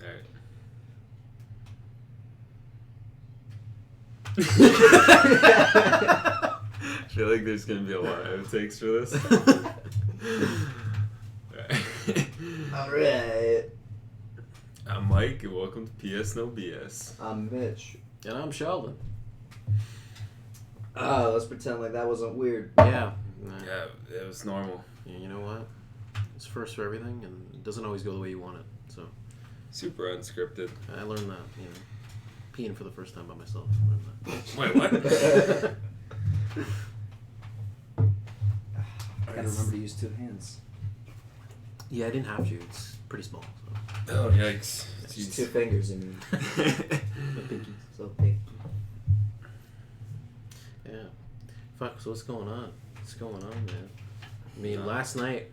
I feel like there's gonna be a lot of outtakes for this. Alright. I'm Mike, and welcome to P.S.noBS. I'm Mitch. And I'm Sheldon. Let's pretend like that wasn't weird. Yeah. Yeah, it was normal. Yeah, you know what? It's first for everything, and it doesn't always go the way you want it. So Super unscripted. I learned that, peeing for the first time by myself. Wait, what? I gotta remember to use two hands. Yeah, I didn't have to. It's pretty small. So. Oh, yikes. Just two fingers and My pinky. so big. Yeah. Fuck, so what's going on? What's going on, man? I mean, last night,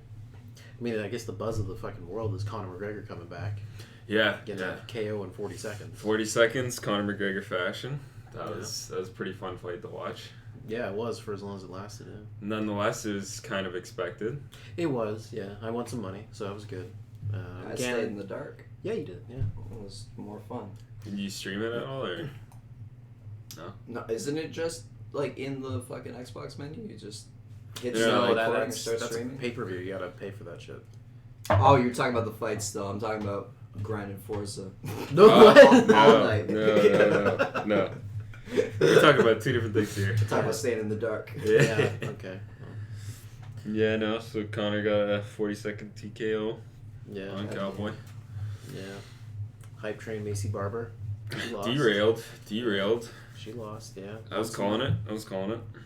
I guess the buzz of the fucking world is Conor McGregor coming back. Yeah, Getting a KO in 40 seconds. 40 seconds, Conor McGregor fashion. That was a pretty fun fight to watch. Yeah, it was for as long as it lasted, yeah. Nonetheless, it was kind of expected. It was, yeah. I won some money, so that was good. I stayed in the dark. Yeah, you did, yeah. It was more fun. Did you stream it at all, or? No? No, isn't it just like in the fucking Xbox menu? You just hit Yeah, start no, recording and start that's streaming? pay-per-view. You gotta pay for that shit. Oh, you're talking about the fight still. I'm talking about grinding Forza. No, what? All night. No. We're talking about two different things here. I'm talking about staying in the dark. Yeah, okay. Yeah, no, so Conor got a 40-second TKO Yeah. on Cowboy. Yeah. Hype train Macy Barber. She lost. Derailed. She lost, yeah. I was calling it.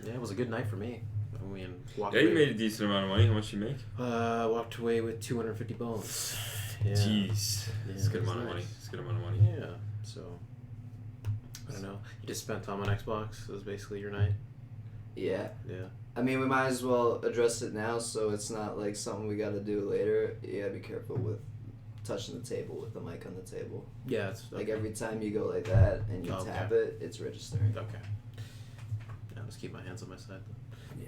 Yeah, it was a good night for me. I mean, Yeah, you made a decent amount of money. How much you make? Walked away with 250 bones. Yeah. Jeez. Yeah, It's a good it was amount of money. nice. It's a good amount of money. Yeah, so... I don't know. You just spent time on Xbox. It was basically your night. Yeah. Yeah. I mean, we might as well address it now so it's not like something we gotta do later. You gotta be careful with touching the table with the mic on the table. Yeah, it's... Like every time you go like that and you Okay. tap it, it's registering. Okay. Yeah, I'll just keep my hands on my side then. Yeah.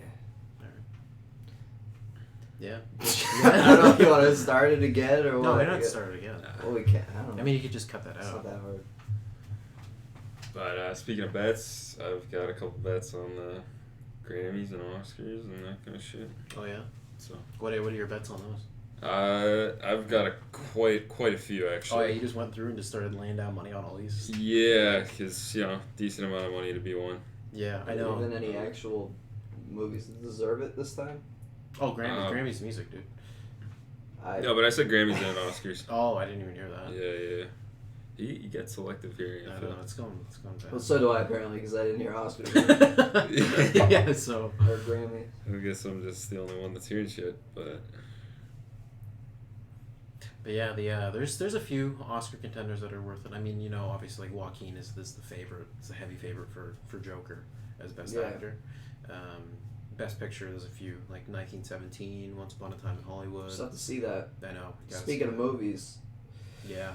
Yeah. I don't know if you want to start it again or what. No, we're not started again. Well, we can't. I don't know. I mean, you could just cut that It's not out. that hard. But speaking of bets, I've got a couple bets on the Grammys and Oscars and that kind of shit. Oh, yeah? So What are your bets on those? I've got quite a few actually. Oh, yeah, you just went through and just started laying down money on all these? Yeah, because decent amount of money to be won. Yeah, I Are there know. even any actual movies that deserve it this time? Oh, Grammys music, dude. No, but I said Grammys and Oscars. Oh, I didn't even hear that. Yeah. You get selective here. I don't know. It's going bad. Well, so do I apparently because I didn't hear Oscars Yeah, so... or Grammy. I guess I'm just the only one that's hearing shit, but... But yeah, there's a few Oscar contenders that are worth it. I mean, obviously, like Joaquin is the favorite. It's a heavy favorite for Joker as best actor. Best Picture, there's a few, like 1917, Once Upon a Time in Hollywood. Just have to see that. I know. Speaking of movies. Yeah.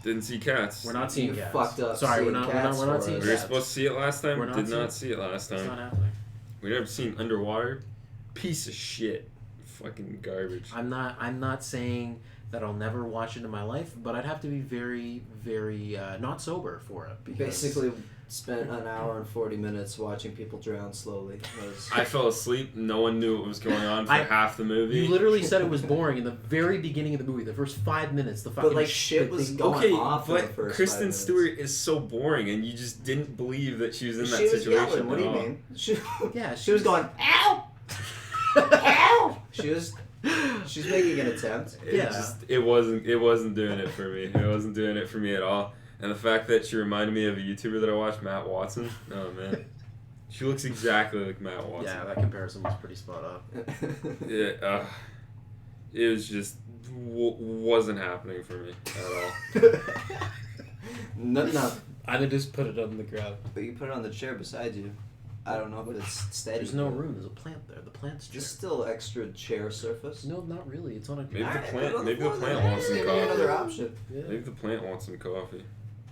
Didn't see Cats. We're not seeing You Cats. fucked up Sorry, we're seeing not Cats seeing for us. We were Cats. supposed to see it last time. We're not Did seeing not see it last It's time. not happening. We never seen Underwater. Piece of shit. Fucking garbage. I'm not saying that I'll never watch it in my life, but I'd have to be very, very not sober for it. You because- basically spent an hour and 40 minutes watching people drown slowly. I fell asleep. No one knew what was going on for half the movie. You literally said it was boring in the very beginning of the movie. The first 5 minutes, the fucking... But like shit was going Okay, off in the but first 5 Kristen minutes. Stewart is so boring, and you just didn't believe that she was in that She was situation. yelling. What do you at all. mean? Yeah, She was going, ow! Ow! She's making an attempt. It wasn't doing it for me. It wasn't doing it for me at all. And the fact that she reminded me of a YouTuber that I watched, Matt Watson. Oh man, she looks exactly like Matt Watson. Yeah, that comparison was pretty spot on. Yeah, it was just wasn't happening for me at all. No. I would just put it on the ground. But you put it on the chair beside you. I don't know if it's steady. There's no room. There's a plant there. The plant's Just still extra chair surface. No, not really. It's on a... Maybe the Alright, plant. put it on Maybe the floor plant then. wants some Maybe another coffee. option. Yeah. Maybe the plant wants some coffee.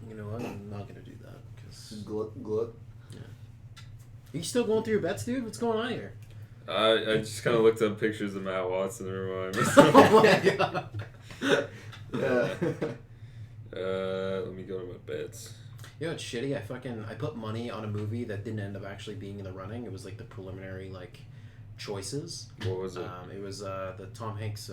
You know what? I'm not going to do that. Cause... Gluck, gluck. Are you still going through your bets, dude? What's going on here? I just kind of looked up pictures of Matt Watson to remind me. Oh my god. Yeah. Let me go to my bets. You know, it's shitty. I put money on a movie that didn't end up actually being in the running. It was like the preliminary choices. What was it? It was the Tom Hanks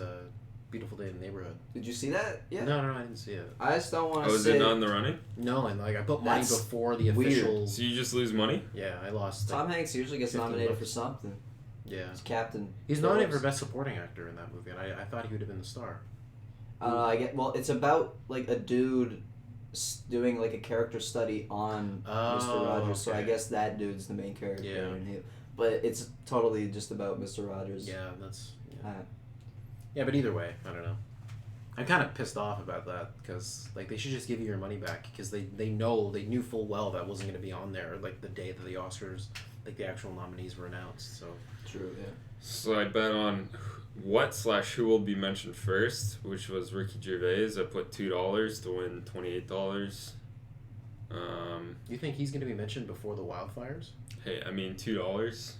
Beautiful Day in the Neighborhood. Did you see that? Yeah. No, I didn't see it. I just don't want to. Oh, is it not in the running? No, and I put money That's before the weird. official. So you just lose money? Yeah, I lost. Tom Hanks usually gets 50 nominated bucks. for something. Yeah, He's Captain. he's nominated for Phillips. Best Supporting Actor in that movie, and I thought he would have been the star. It's about a dude doing a character study on Mr. Rogers. So I okay. guess that dude's the main character. Yeah. But it's totally just about Mr. Rogers. Yeah, that's. Yeah. Uh, Yeah, but either way, I don't know. I'm kind of pissed off about that because they should just give you your money back because they knew full well that wasn't going to be on there the day that the Oscars the actual nominees were announced. So True. Yeah. So I bet on who will be mentioned first, which was Ricky Gervais. I put $2 to win $28. you think he's going to be mentioned before the wildfires? Hey, I mean $2.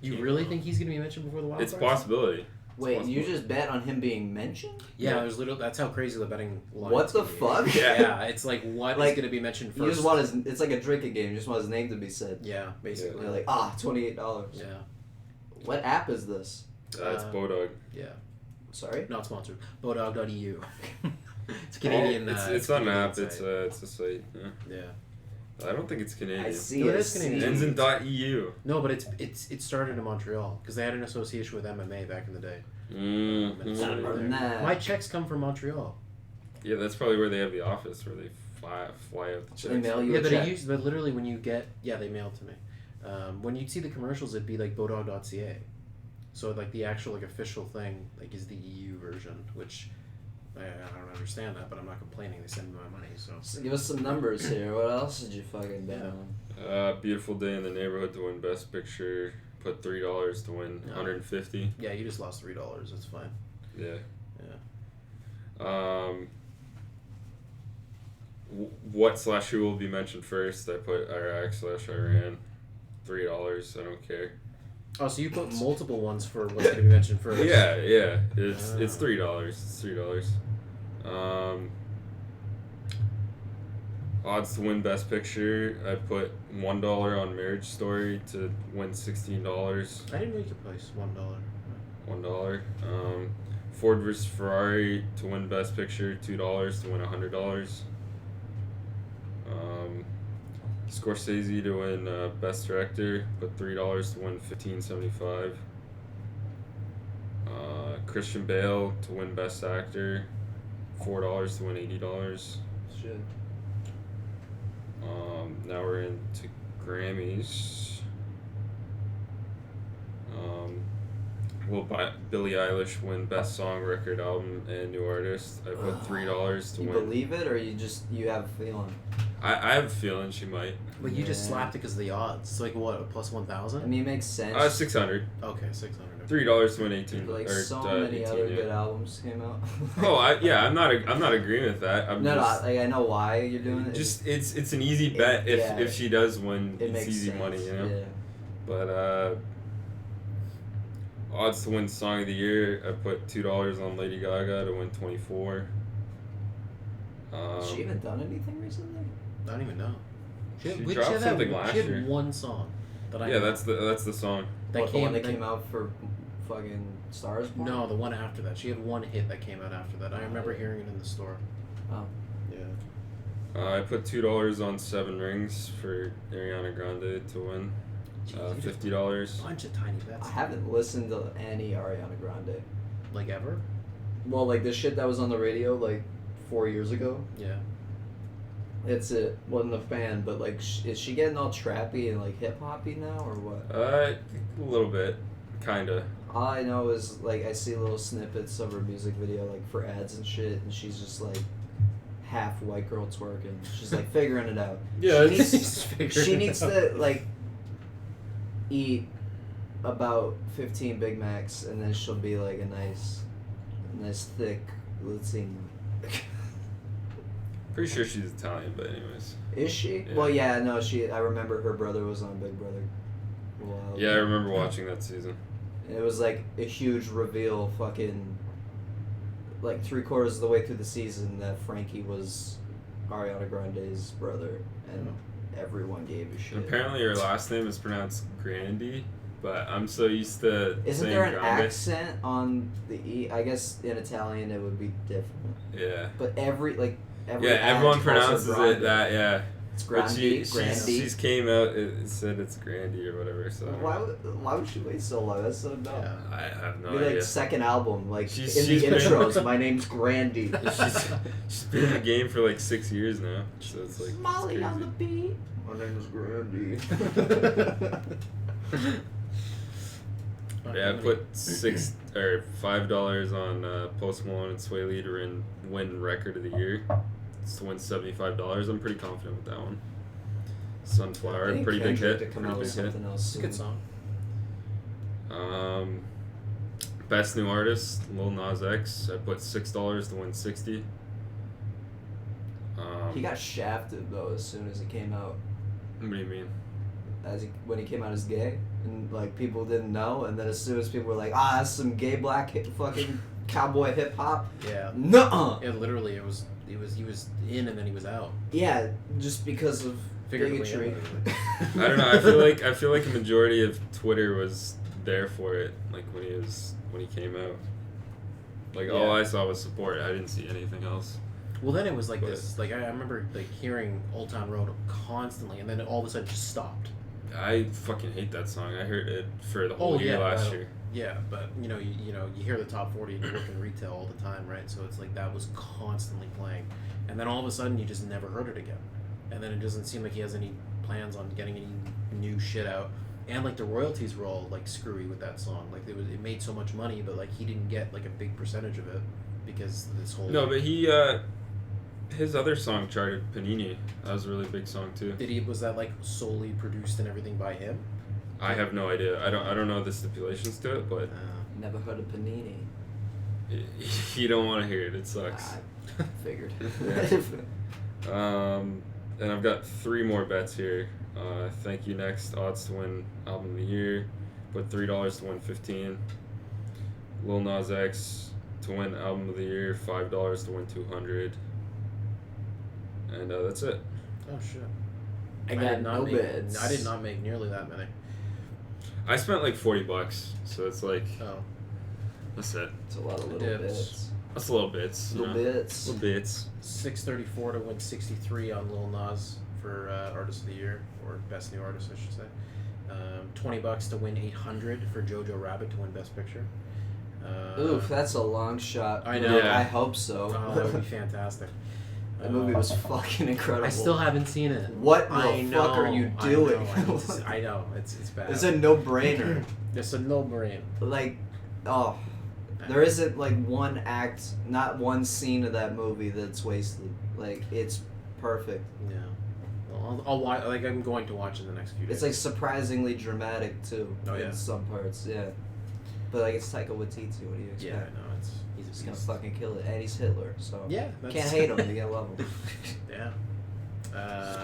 You really think he's going to be mentioned before the wildfires? It's a possibility. Wait, you just bet on him being mentioned? Yeah, there's literally that's how crazy the betting line. What is the gonna be. fuck? Yeah, it's what is going to be mentioned first. You just want it's like a drinking game. You just want his name to be said. Yeah, basically. You're like, $28. Yeah. What app is this? It's Bodog. Yeah. Sorry? Not sponsored. Bodog.eu. It's a Canadian. It's not an app. Canadian It's site. a site. Yeah. Yeah. I don't think it's Canadian. I see No, it. it is Canadian. It ends in .eu. No, but it started in Montreal because they had an association with MMA back in the day. Mm-hmm. My checks come from Montreal. Yeah, that's probably where they have the office where they fly out the checks. They mail you Yeah, a but check. but literally when you get they mailed to me. When you see the commercials, it'd be bodog.ca. So the actual official thing is the EU version, which I don't understand that, but I'm not complaining. They send me my money, so. So give us some numbers here. What else did you fucking bet on? Beautiful Day in the Neighborhood to win Best Picture. Put $3 to win $150. Yeah, you just lost $3. That's fine. Yeah. Yeah. Who will be mentioned first? I put Iraq/Iran. $3. I don't care. Oh, so you put multiple ones for what's going to be mentioned first? Yeah. It's $3. It's $3. Odds to win Best Picture. I put $1 on Marriage Story to win $16. I didn't know you could place $1. $1. Ford vs Ferrari to win Best Picture. $2 to win $100. Scorsese to win Best Director. Put $3 to win $15.75. Christian Bale to win Best Actor. $4 to win $80. Shit. Now we're into Grammys. Will Billie Eilish win Best Song, Record, Album, and New Artist? I put $3 to You win. believe it, or you have a feeling? I have a feeling she might. But you just Yeah. slapped it because of the odds. It's what, plus 1,000? I mean, it makes sense. 600. Okay, 600. $3 to win 18. Like or, so many 18, other yeah. good albums came out. I'm not agreeing with that. I'm No, just, I know why you're doing it. just it's an easy bet if she does win. It It's makes easy sense. money, you know. Yeah. But odds to win Song of the Year, I put $2 on Lady Gaga to win 24. Has she even done anything recently? I don't even know. She dropped something last She year. had one song that I Yeah, that's the song. that What, came, the one that came out for fucking Stars Born? No, the one after that. She had one hit that came out after that. I remember hearing it in the store. Oh. Yeah. I put $2 on Seven Rings for Ariana Grande to win. Jeez, you just $50. bunch of tiny bets. I haven't listened to any Ariana Grande. Like ever? Well, the shit that was on the radio 4 years ago. Yeah. It's it. Wasn't a fan, but is she getting all trappy and hip hoppy now or what? A little bit, kinda. All I know is I see little snippets of her music video for ads and shit, and she's just half white girl twerking. She's figuring it out. Yeah, She needs to eat about 15 Big Macs, and then she'll be a nice thick Latina. Pretty sure she's Italian, but anyways. Is she? Yeah. Well, yeah, no, I remember her brother was on Big Brother. a while Yeah, I ago. remember watching that season. And it was a huge reveal, fucking like 3/4 of the way through the season that Frankie was Ariana Grande's brother, and everyone gave a shit. Apparently, her last name is pronounced Grandy, but I'm so used to Isn't saying there an Grande. accent on the E? I guess in Italian it would be different. Yeah. But every Yeah, everyone act calls her pronounces it Grande. that, yeah. It's But Grandi. she's came out, it said it's Grandy or whatever, so. Why would she wait so long? That's so dumb. Yeah. I have no Maybe idea. second album, in She's the been- intros, my name's Grandy. she's been in the game for like 6 years now, so it's like. Molly it's on the crazy. beat. My name is Grandy. Yeah, I put $5 on Post Malone and Sway Lee to win Record of the Year. It's to win $75. I'm pretty confident with that one. Sunflower, pretty big hit. To come Pretty out with big hit. something else. It's a good song. Best New Artist, Lil Nas X. I put $6 to win 60. He got shafted though as soon as he came out. What do you mean? When he came out as gay, and like people didn't know, and then as soon as people were like, that's some gay black fucking cowboy hip hop. Yeah. Nuh-uh. Yeah, literally, he was in and then he was out. Yeah, just because of bigotry. I don't know. I feel like a majority of Twitter was there for it. Like when he came out. Like all I saw was support. I didn't see anything else. Well, then it was like this. Like I remember like hearing Old Town Road constantly, and then it all of a sudden just stopped. I fucking hate that song. I heard it for the whole year last year. Yeah, but you hear the top 40 and you work in retail all the time, right? So it's like that was constantly playing, and then all of a sudden you just never heard it again, and then it doesn't seem like he has any plans on getting any new shit out, and like the royalties were all like screwy with that song. Like it made so much money, but like he didn't get like a big percentage of it because this whole but he his other song charted, Panini. That was a really big song too. was that like solely produced and everything by him? I have no idea. I don't know the stipulations to it, but Never heard of Panini. you don't want to hear it. It sucks. I figured. And I've got 3 more bets here. Thank You Next, odds to win Album of the Year. Put $3 to win 15. Lil Nas X to win Album of the Year, $5 to win 200. And that's it. Oh shit! I got no bets. I did not make nearly that many. I spent like $40, so it's like that's it. It's a lot of little Dips. bits. That's little bits. Little bits. Little bits. 634 to win 63 on Lil Nas for Artist of the Year, or Best New Artist, I should say. $20 to win 800 for Jojo Rabbit to win Best Picture. Oof, that's a long shot. I know. Yeah. I hope so. Oh, that would be fantastic. That movie was fucking incredible. I still haven't seen it. What the fuck are you doing? I know. It's bad. It's a no-brainer. It's a no-brainer. Like, there isn't like one act, not one scene of that movie that's wasted. Like, it's perfect. Yeah. Well, I'll watch. Like, I'm going to watch it in the next few days. It's like surprisingly dramatic too. Oh, yeah. In some parts, yeah. But like, it's Taika Waititi. What do you expect? Yeah, I know. He's He's gonna fucking kill it, and he's Hitler, so yeah. can't hate him. You gotta love him. Yeah.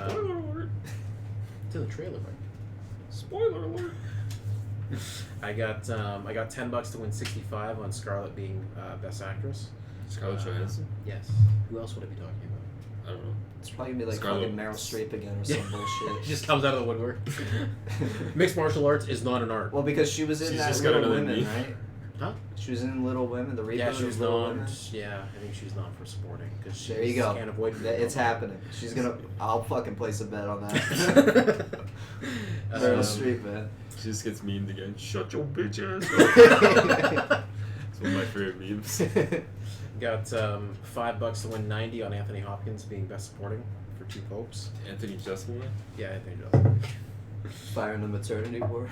Spoiler alert. To the trailer, right? Spoiler alert. I got $10 to win 65 on Scarlett being Best Actress. Scarlett Johansson? Yes. Who else would I be talking about? I don't know. It's probably gonna be like Scarlet. fucking Meryl Streep again or some bullshit. It just comes out of the woodwork. Mixed martial arts is not an art. Well, because she was in She's that just got Little another Women, knee. right? Huh? She was in Little Women, the reboot Yeah, she was of Little known. Women. Yeah, I think she was known for supporting. Cause she There you go. Can't avoid It's happening. She's gonna. I'll fucking place a bet on that. Meryl Streep, man. She just gets memed again. Shut your bitch ass up. It's one of my favorite memes. Got $5 to win 90 on Anthony Hopkins being Best Supporting for Two Popes. Anthony Jeselnik? Yeah, Anthony Jeselnik. Firing the maternity ward.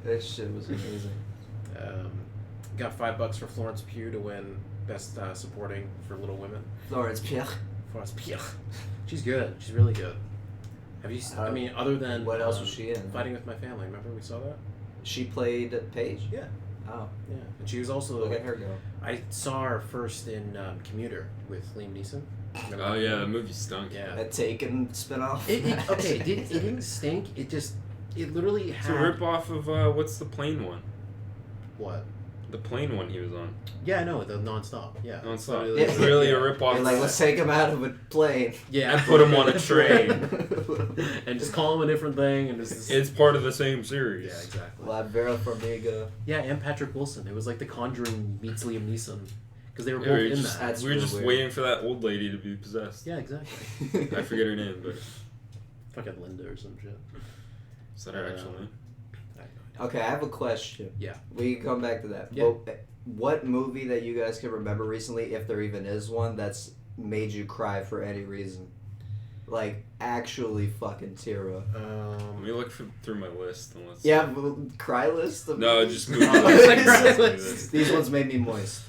That shit was amazing. Got $5 for Florence Pugh to win Best Supporting for Little Women. Florence Pugh. Florence Pugh. She's good. She's really good. Have you? I mean, other than what else was she in? Fighting with My Family. Remember we saw that? She played Paige. Yeah. Oh, Yeah. And she was also. look at her go. I saw her first in Commuter with Liam Neeson. Remember Oh that yeah, movie? the movie stunk. Yeah. That Taken spinoff. It didn't stink. It literally It's had a rip off of what's the plane one? what? The plane one he was on. Yeah, I know, the nonstop. Yeah. Non-stop. Literally- It's really a rip-off. You're like, let's take him out of a plane. Yeah. And put him on a train. And just call him a different thing. And just... It's part of the same series. Yeah, exactly. La Vera Farmiga. Yeah, and Patrick Wilson. It was like The Conjuring meets Liam Neeson. Because they were Yeah, both we were in just, that. That's we were real just weird. waiting for that old lady to be possessed. Yeah, exactly. I forget her name, but Fucking Linda or some shit. is that her actual name? I have no idea. Okay, I have a question. Yeah. We can come back to that. Yeah. What movie that you guys can remember recently, if there even is one, that's made you cry for any reason? Like, actually fucking tear up. Let me look through my list and let's. Yeah, cry list? Of No, movies? just movie Oh, list. like cry Movie list. These ones made me moist.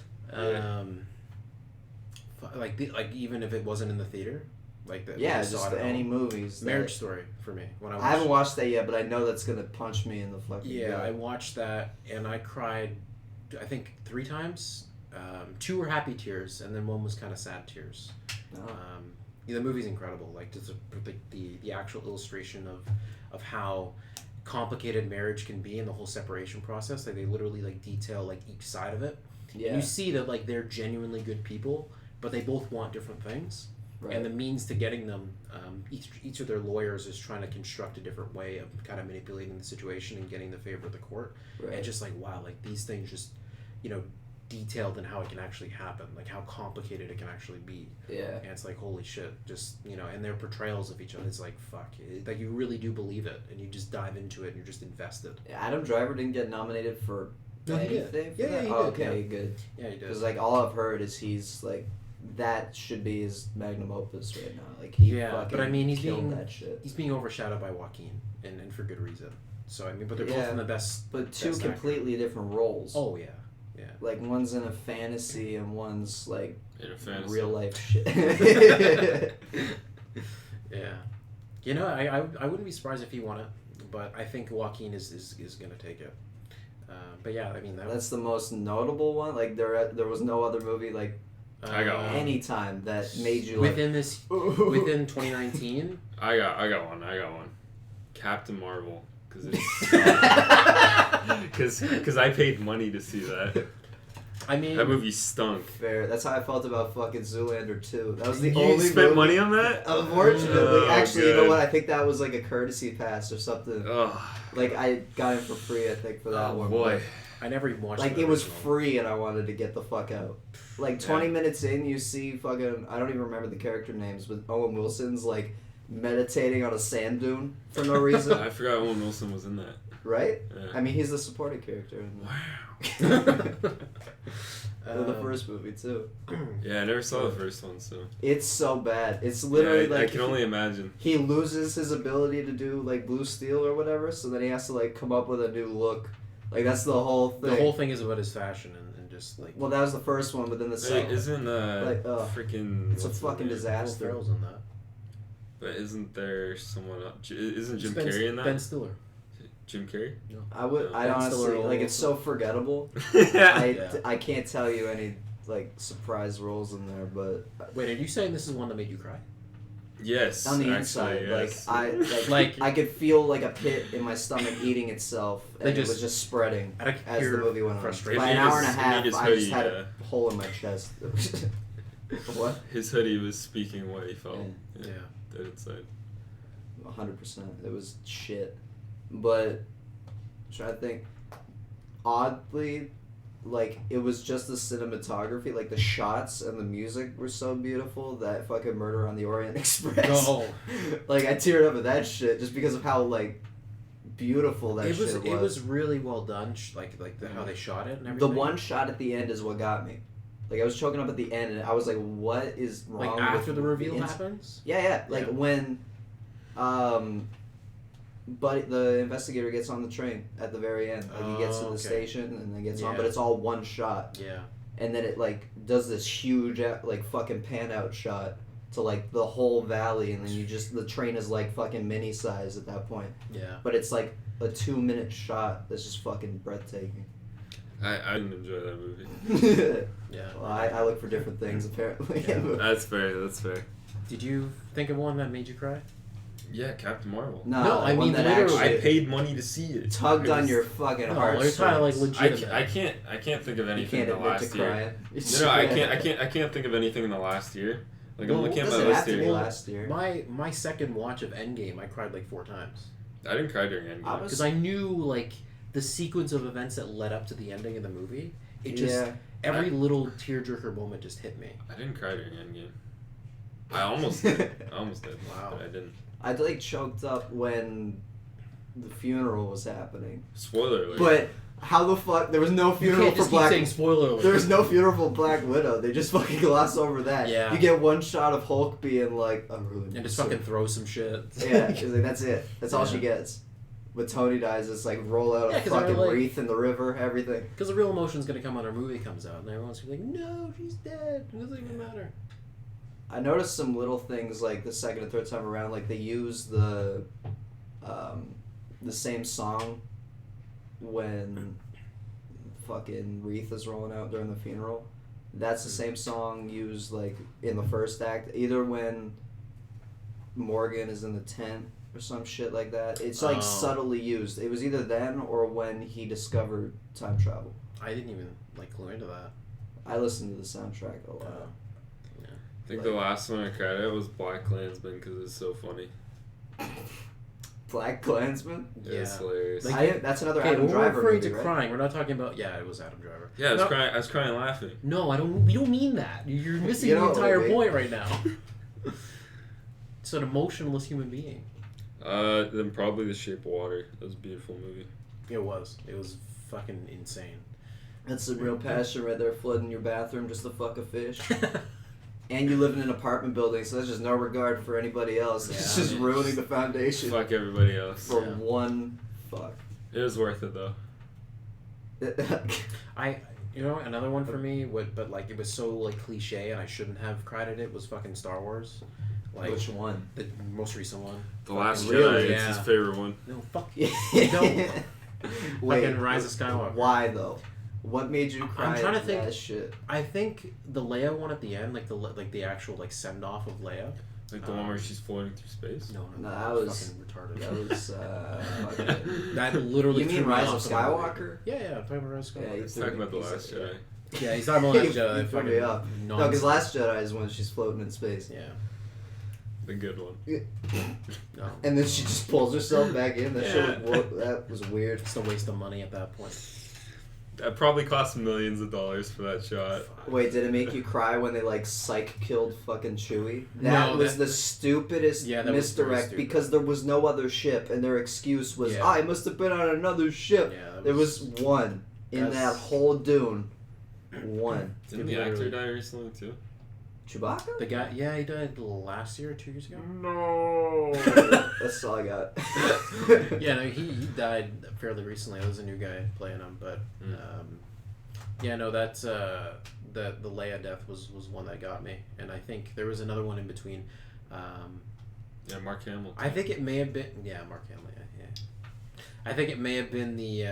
Like even if it wasn't in the theater, like that. Yeah, we saw just it at any home. movies. Marriage Story for me when I haven't watched that yet, but I know that's gonna punch me in the fucking Yeah, gut. I watched that and I cried, I think 3 times. 2 were happy tears, and then 1 was kind of sad tears. No. Yeah, the movie's incredible. Like just the actual illustration of how complicated marriage can be and the whole separation process. Like they literally like detail like each side of it. Yeah. And you see that like they're genuinely good people, but they both want different things. Right. And the means to getting them, each of their lawyers is trying to construct a different way of kind of manipulating the situation and getting the favor of the court. Right. And just like, wow, like these things just, detailed in how it can actually happen, like how complicated it can actually be. Yeah. And it's like, holy shit, just, and their portrayals of each other, it's like, fuck, like you really do believe it and you just dive into it and you're just invested. Adam Driver didn't get nominated for No, he did. anything for Yeah, that? he Oh, did, okay, yeah. good. Yeah, he does. Because like all I've heard is he's like that should be his magnum opus right now. Like he Yeah, fucking but I mean, he's killed being- that shit. He's being overshadowed by Joaquin, and for good reason. So, I mean, but they're both Yeah, in the best. But two best actor. completely different roles. Oh, yeah. Like one's in a fantasy and one's like In a fantasy. real life shit. Yeah. I wouldn't be surprised if he won it, but I think Joaquin is going to take it. But yeah, I mean, That's the most notable one. Like there was no other movie like I got one. any time that made you like within 2019. I got one. Captain Marvel, because I paid money to see that. I mean, That movie stunk. fair. That's how I felt about fucking Zoolander 2. That was the You only spent movie. money on that? Unfortunately, Oh, actually, you know good. what? I think that was like a courtesy pass or something. Ugh. Like I got it for free, I think, for that Oh one. boy. I never even watched. Like the it was original. free, and I wanted to get the fuck out. Like 20 minutes in, you see fucking I don't even remember the character names, but Owen Wilson's like meditating on a sand dune for no reason, I forgot Owen Wilson was in that. right? Yeah. I mean, he's the supporting character in the first movie too. Yeah, I never saw the first one, so. It's so bad. It's literally Yeah, I like can only imagine. he loses his ability to do like blue steel or whatever, so then he has to like come up with a new look. Like that's the whole thing. The whole thing is about his fashion and just like. Well, that was the first one, but then the Wait, second. isn't Like, freaking? It's a what's his fucking name? Will disaster. Ferrell's in that. But isn't there someone else? Isn't Jim Ben, Carrey in that? Ben Stiller. Jim Carrey? I would. I Ben honestly Stiller like. It's so forgettable. Yeah. I can't tell you any like surprise roles in there, but Wait, are you saying this is one that made you cry? Yes. on the actually, inside, yes. Like- I could feel like a pit in my stomach eating itself, They and it was just- just spreading I could as hear the movie went on. frustration. By an hour and a It made half, his I just hoodie, had a hole in my chest. What? His hoodie was speaking what he felt. Yeah. Dead inside. 100%. It was shit. But I'm trying to think. Oddly, like it was just the cinematography, like the shots and the music were so beautiful that fucking Murder on the Orient Express. No. Like I teared up at that shit just because of how like beautiful that shit was. It was really well done, how they shot it and The everything. one shot at the end is what got me. Like I was choking up at the end, and I was like, "What is wrong?" like after with the reveal ins- happens. Yeah. Like Yeah. when, but the investigator gets on the train at the very end. Like he gets to the Okay. station and then gets on, Yeah. but it's all one shot, Yeah. and then it like does this huge like fucking pan out shot to like the whole valley, and then the train is like fucking mini size at that point. Yeah. But it's like a 2-minute shot that's just fucking breathtaking. I didn't enjoy that movie. Yeah. Well, I look for different things apparently. Yeah. That's fair. Did you think of one that made you cry? Yeah, Captain Marvel. No, I the one mean, that literally. actually I paid money to see it. tugged I on was- your fucking No, heart. you're talking like legitimate. I can't think of You anything can't in the admit to last year. crying. No, I can't think of anything in the last year. Like, I'm Well, looking It at my doesn't list have to be here. last year. My second watch of Endgame, I cried like 4 times. I didn't cry during Endgame. I was- Because I knew, like, the sequence of events that led up to the ending of the movie, it just, every little tearjerker moment just hit me. I didn't cry during Endgame. I almost did. Wow. But I didn't. I like choked up when the funeral was happening. Spoiler alert. But how the fuck? There was no You funeral can't for just keep Black. saying spoiler alert. There was no funeral for Black Widow. They just fucking gloss over that. Yeah. You get one shot of Hulk being like, "I'm ruined." And just fucking throw some shit. Yeah, she's like, that's it. That's all Yeah. she gets. But Tony dies. It's like roll out Yeah, a 'cause they're fucking like- wreath in the river. Everything. Because the real emotion's going to come when our movie comes out, and everyone's going to be like, no, she's dead. It doesn't even matter. I noticed some little things like the second and third time around, like they use the same song when fucking wreath is rolling out during the funeral. That's the same song used like in the first act, either when Morgan is in the tent or some shit like that. It's like Oh. subtly used. It was either then or when he discovered time travel. I didn't even, like, clue into that. I listened to the soundtrack a lot. I think the last one I cried at was Black Klansman because it's so funny. Black Klansman? It's Yeah. hilarious. Like- That's another Okay, Adam when we're Driver referring movie, to right? crying, we're not talking about... Yeah, it was Adam Driver. Yeah, I was No. crying. I was crying laughing. No, we don't mean that. You're missing You know the what entire movie? point right now. It's an emotionless human being. Then probably The Shape of Water. That was a beautiful movie. It was. It was fucking insane. That's some real passion right there, flooding your bathroom just to fuck a fish. And you live in an apartment building, so there's just no regard for anybody else. It's Yeah, just man. ruining the foundation Fuck everybody else. for Yeah. one fuck. It was worth it though. You know, another one for me, but like, it was so, like, cliche, and I shouldn't have cried at it, was fucking Star Wars. Like, Which one? the most recent one. The Last Fucking Jedi. really? It's his Yeah. favorite one. No, fuck Yeah. No. Wait, Fucking Rise of Skywalker. Why though? What made you cry I'm trying to at think- that shit? I think the Leia one at the end, like the actual, like, send off of Leia. Like the one where she's floating through space. No, No, that was- fucking retarded. That was fucking... That literally. You mean threw me Rise off of the movie. Skywalker? Yeah, I'm talking about Rise of Yeah, Skywalker. you Talking about The Last Jedi. Yeah, he's talking about Last You Jedi. threw me fucking off. No, nonsense. because Last Jedi is when she's floating in space. Yeah. The good one. No. And then she just pulls herself back in. That shit was, that was weird. It's a waste of money at that point. That probably cost millions of dollars for that shot. Wait, did it make you cry when they like psych killed fucking Chewie? That No, was that- the stupidest Yeah, that was very misdirect stupid. because there was no other ship and their excuse was Yeah. I must have been on another ship. Yeah, that There was one in that That's- whole dune. One. Didn't the actor die recently too? Chewbacca? The guy, yeah, he died last year or 2 years ago. No. That's all I got. Yeah, no, he died fairly recently. There was a new guy playing him, but yeah, no, that's the Leia death was one that got me, and I think there was another one in between. Yeah, Mark Hamill. I think it may have been Mark Hamill. Yeah. I think it may have been the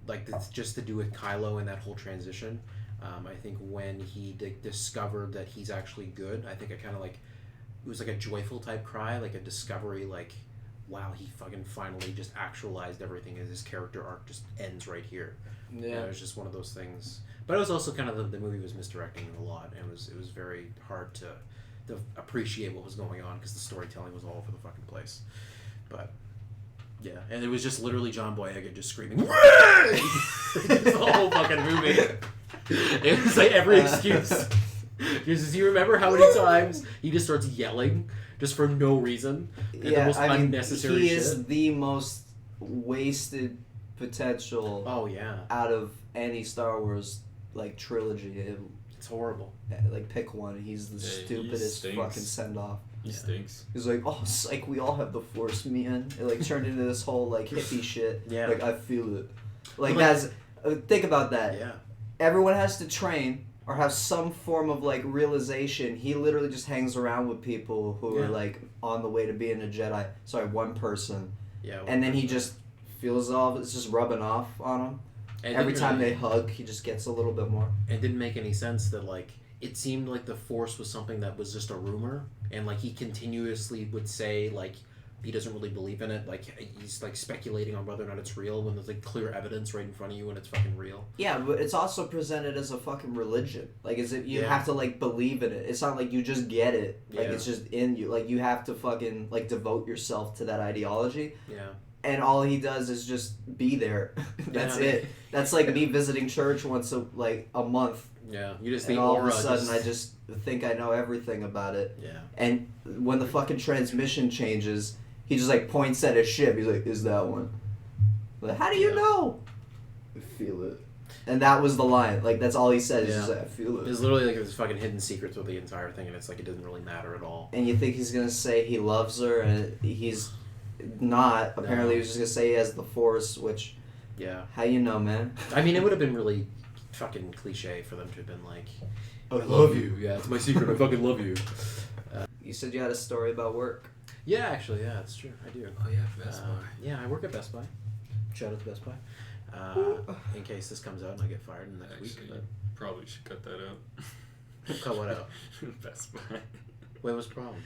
like just to do with Kylo and that whole transition. I think when he discovered that he's actually good, I think I kind of like it was like a joyful type cry, like a discovery, like wow, he fucking finally just actualized everything, and his character arc just ends right here. Yeah. It was just one of those things. But it was also kind of the movie was misdirecting a lot, and it was very hard to appreciate what was going on because the storytelling was all over the fucking place. But yeah, and it was just literally John Boyega just screaming the whole fucking movie. It was like every excuse. Because do you remember how many times he just starts yelling just for no reason? And the most unnecessary he shit. is the most wasted potential Oh yeah, out of any Star Wars like trilogy. it's horrible. Like pick one. He's the Yeah, he stupidest stinks. fucking send off. He stinks. He's like, oh, psych, we all have the Force, man. It like turned into this whole like hippie shit. Yeah. Like I feel it. Like But, that's think about that. Yeah. Everyone has to train or have some form of like realization. He literally just hangs around with people who Yeah. are like on the way to being a Jedi. Sorry, one person. Yeah. And then he just feels all it's just rubbing off on him. And Every didn't time really- they hug, he just gets a little bit more. It didn't make any sense that like it seemed like the Force was something that was just a rumor, and like he continuously would say like he doesn't really believe in it. Like he's like speculating on whether or not it's real when there's like clear evidence right in front of you and it's fucking real. Yeah, but it's also presented as a fucking religion. Like, as if you Yeah. have to like believe in it. It's not like you just get it. Like, Yeah. it's just in you. Like, you have to fucking like devote yourself to that ideology. Yeah. And all he does is just be there. That's Yeah. it. That's like me visiting church once a month. Yeah. You just And the all aura of a sudden, I just think I know everything about it. Yeah. And when the fucking transmission changes, he just like points at his ship. He's like, "Is that one?" Like, how do you Yeah. know? I feel it. And that was the line. Like, that's all he said. He's Yeah. just like, "I feel it." There's literally like this fucking hidden secrets with the entire thing, and it's like it doesn't really matter at all. And you think he's gonna say he loves her, and he's not. Apparently, No. he was just gonna say he has the Force, which, Yeah. how you know, man? I mean, it would have been really fucking cliche for them to have been like, I love you. Yeah, it's my secret. I fucking love you. You said you had a story about work. Yeah, actually, yeah, that's true. I do. Oh yeah, Best Buy. Yeah, I work at Best Buy. Shout out to Best Buy. In case this comes out and I get fired in the next week. Actually, probably should cut that out. Cut what out? Best Buy. Wait, what's the problem?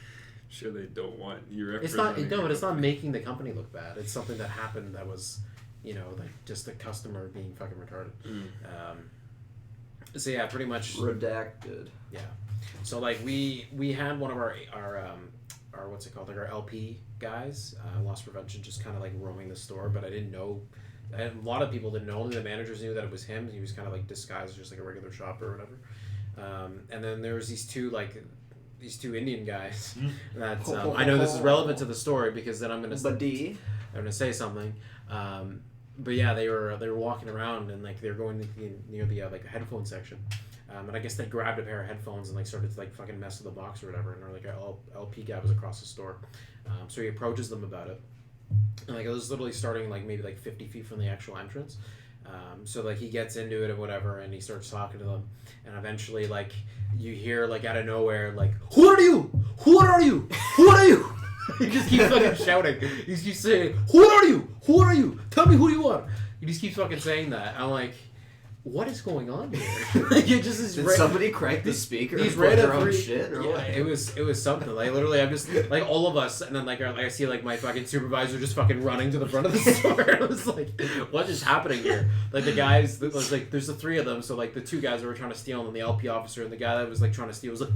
Sure, they don't want you. It's not. No, but it's not making the company look bad. It's something that happened that was, like just a customer being fucking retarded. So yeah, pretty much. Redacted. Yeah. So like we had one of our what's it called, like our LP guys, loss prevention, just kind of like roaming the store, but I didn't know. A lot of people didn't know. Only the managers knew that it was him. He was kind of like disguised as just like a regular shopper or whatever. And then there was these two Indian guys. That I know this is relevant to the story because then I'm gonna say something. But yeah, they were walking around and like they were going near the like the headphone section. And I guess they grabbed a pair of headphones and like started to like fucking mess with the box or whatever. And they're like, our LP guy was across the store. So he approaches them about it. And like it was literally starting like maybe like 50 feet from the actual entrance. So like he gets into it or whatever and he starts talking to them. And eventually like you hear like out of nowhere like, "Who are you? Who are you? Who are you?" He just keeps fucking shouting. He keeps saying, "Who are you? Who are you? Tell me who you are." He just keeps fucking saying that. I'm like, what is going on here? Like it just is. Did somebody crank the speaker? These Play their random own three shit or yeah, what? it was something. Like literally, I'm just like all of us, and then like I see like my fucking supervisor just fucking running to the front of the store. I was like, what is happening here? Like the guys, like there's the three of them. So like the two guys that were trying to steal, and then the LP officer, and the guy that was like trying to steal was like.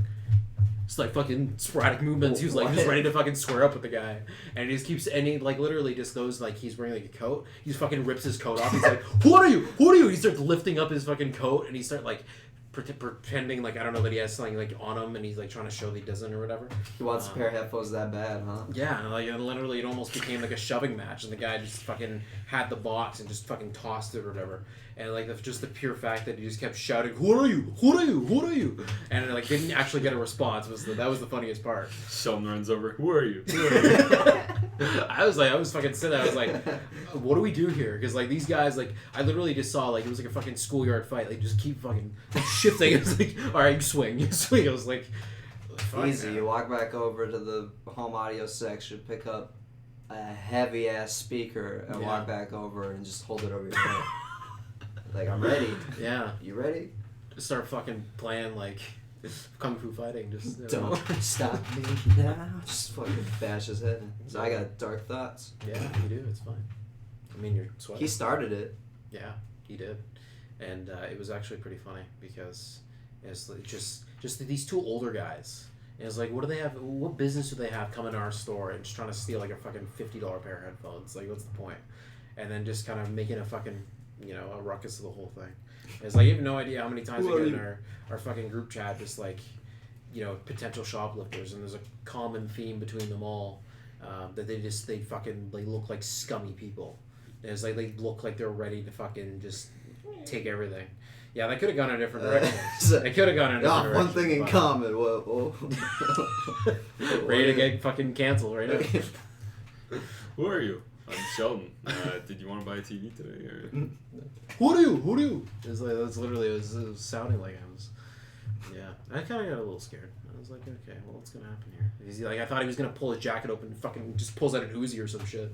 It's like fucking sporadic movements. He was like just ready to fucking square up with the guy, and he just keeps and he like literally just goes like he's wearing like a coat. He just fucking rips his coat off. He's like, "Who are you? Who are you?" He starts lifting up his fucking coat, and he starts like pretending like I don't know that he has something like on him, and he's like trying to show that he doesn't or whatever. He wants a pair of headphones that bad, huh? Yeah, and like and literally it almost became like a shoving match, and the guy just fucking had the box and just fucking tossed it or whatever. And like just the pure fact that he just kept shouting, "Who are you? Who are you? Who are you?" And it, like didn't actually get a response. That was the funniest part. Sheldon runs over. Who are you? Who are you? I was fucking sitting there. I was like, what do we do here? Because like these guys, like I literally just saw like it was like a fucking schoolyard fight. Like just keep fucking shifting. It was like, all right, you swing. I was like, fuck, Easy. man. You walk back over to the home audio section, pick up a heavy ass speaker, and walk back over and just hold it over your head. Like, I'm ready. Yeah. You ready? Start fucking playing like kung fu fighting. Just Don't stop me now. Just fucking bash his head in. So I got dark thoughts. Yeah, you do. It's fine. I mean, you're sweating. He started it. Yeah, he did, and it was actually pretty funny because it's like just these two older guys. And it's like, what do they have? What business do they have coming to our store and just trying to steal like a fucking $50 pair of headphones? Like, what's the point? And then just kind of making a fucking a ruckus of the whole thing. It's like you have no idea how many times we get in our fucking group chat just like potential shoplifters, and there's a common theme between them all that they look like scummy people. And it's like they look like they're ready to fucking just take everything. Yeah, they could have gone in a different direction. They could have gone in a different direction. One thing in common. Whoa. Ready to get fucking canceled right now. Who are you? I'm Sheldon. Did you want to buy a TV today? Or? Who do you? It's like that's literally it was sounding like I was. Yeah, I kind of got a little scared. I was like, okay, well, what's gonna happen here? He's like, I thought he was gonna pull his jacket open, and fucking just pulls out an Uzi or some shit.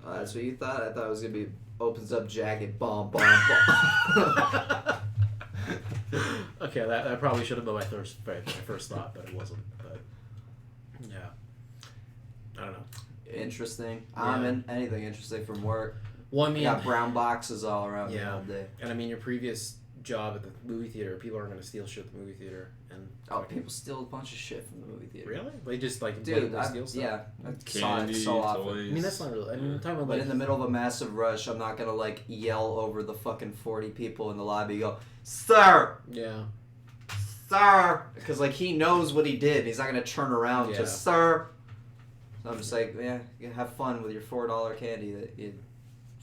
That's what you thought? I thought it was gonna be opens up jacket, bomb. Okay, that probably should have been my first thought, but it wasn't. But yeah, I don't know. interesting. I'm in anything interesting from work. Well, I mean, got brown boxes all around me all day. And I mean, your previous job at the movie theater, people aren't going to steal shit at the movie theater. And people steal a bunch of shit from the movie theater. Really? They just like dude, steal stuff? Yeah, I Candy, saw it so often. toys. I mean, that's not really. I mean, I'm talking about But in the middle of a massive rush, I'm not gonna like yell over the fucking 40 people in the lobby. Go, sir, Yeah. sir, because like he knows what he did. He's not gonna turn around to sir. So I'm just like, yeah, you have fun with your $4 candy that you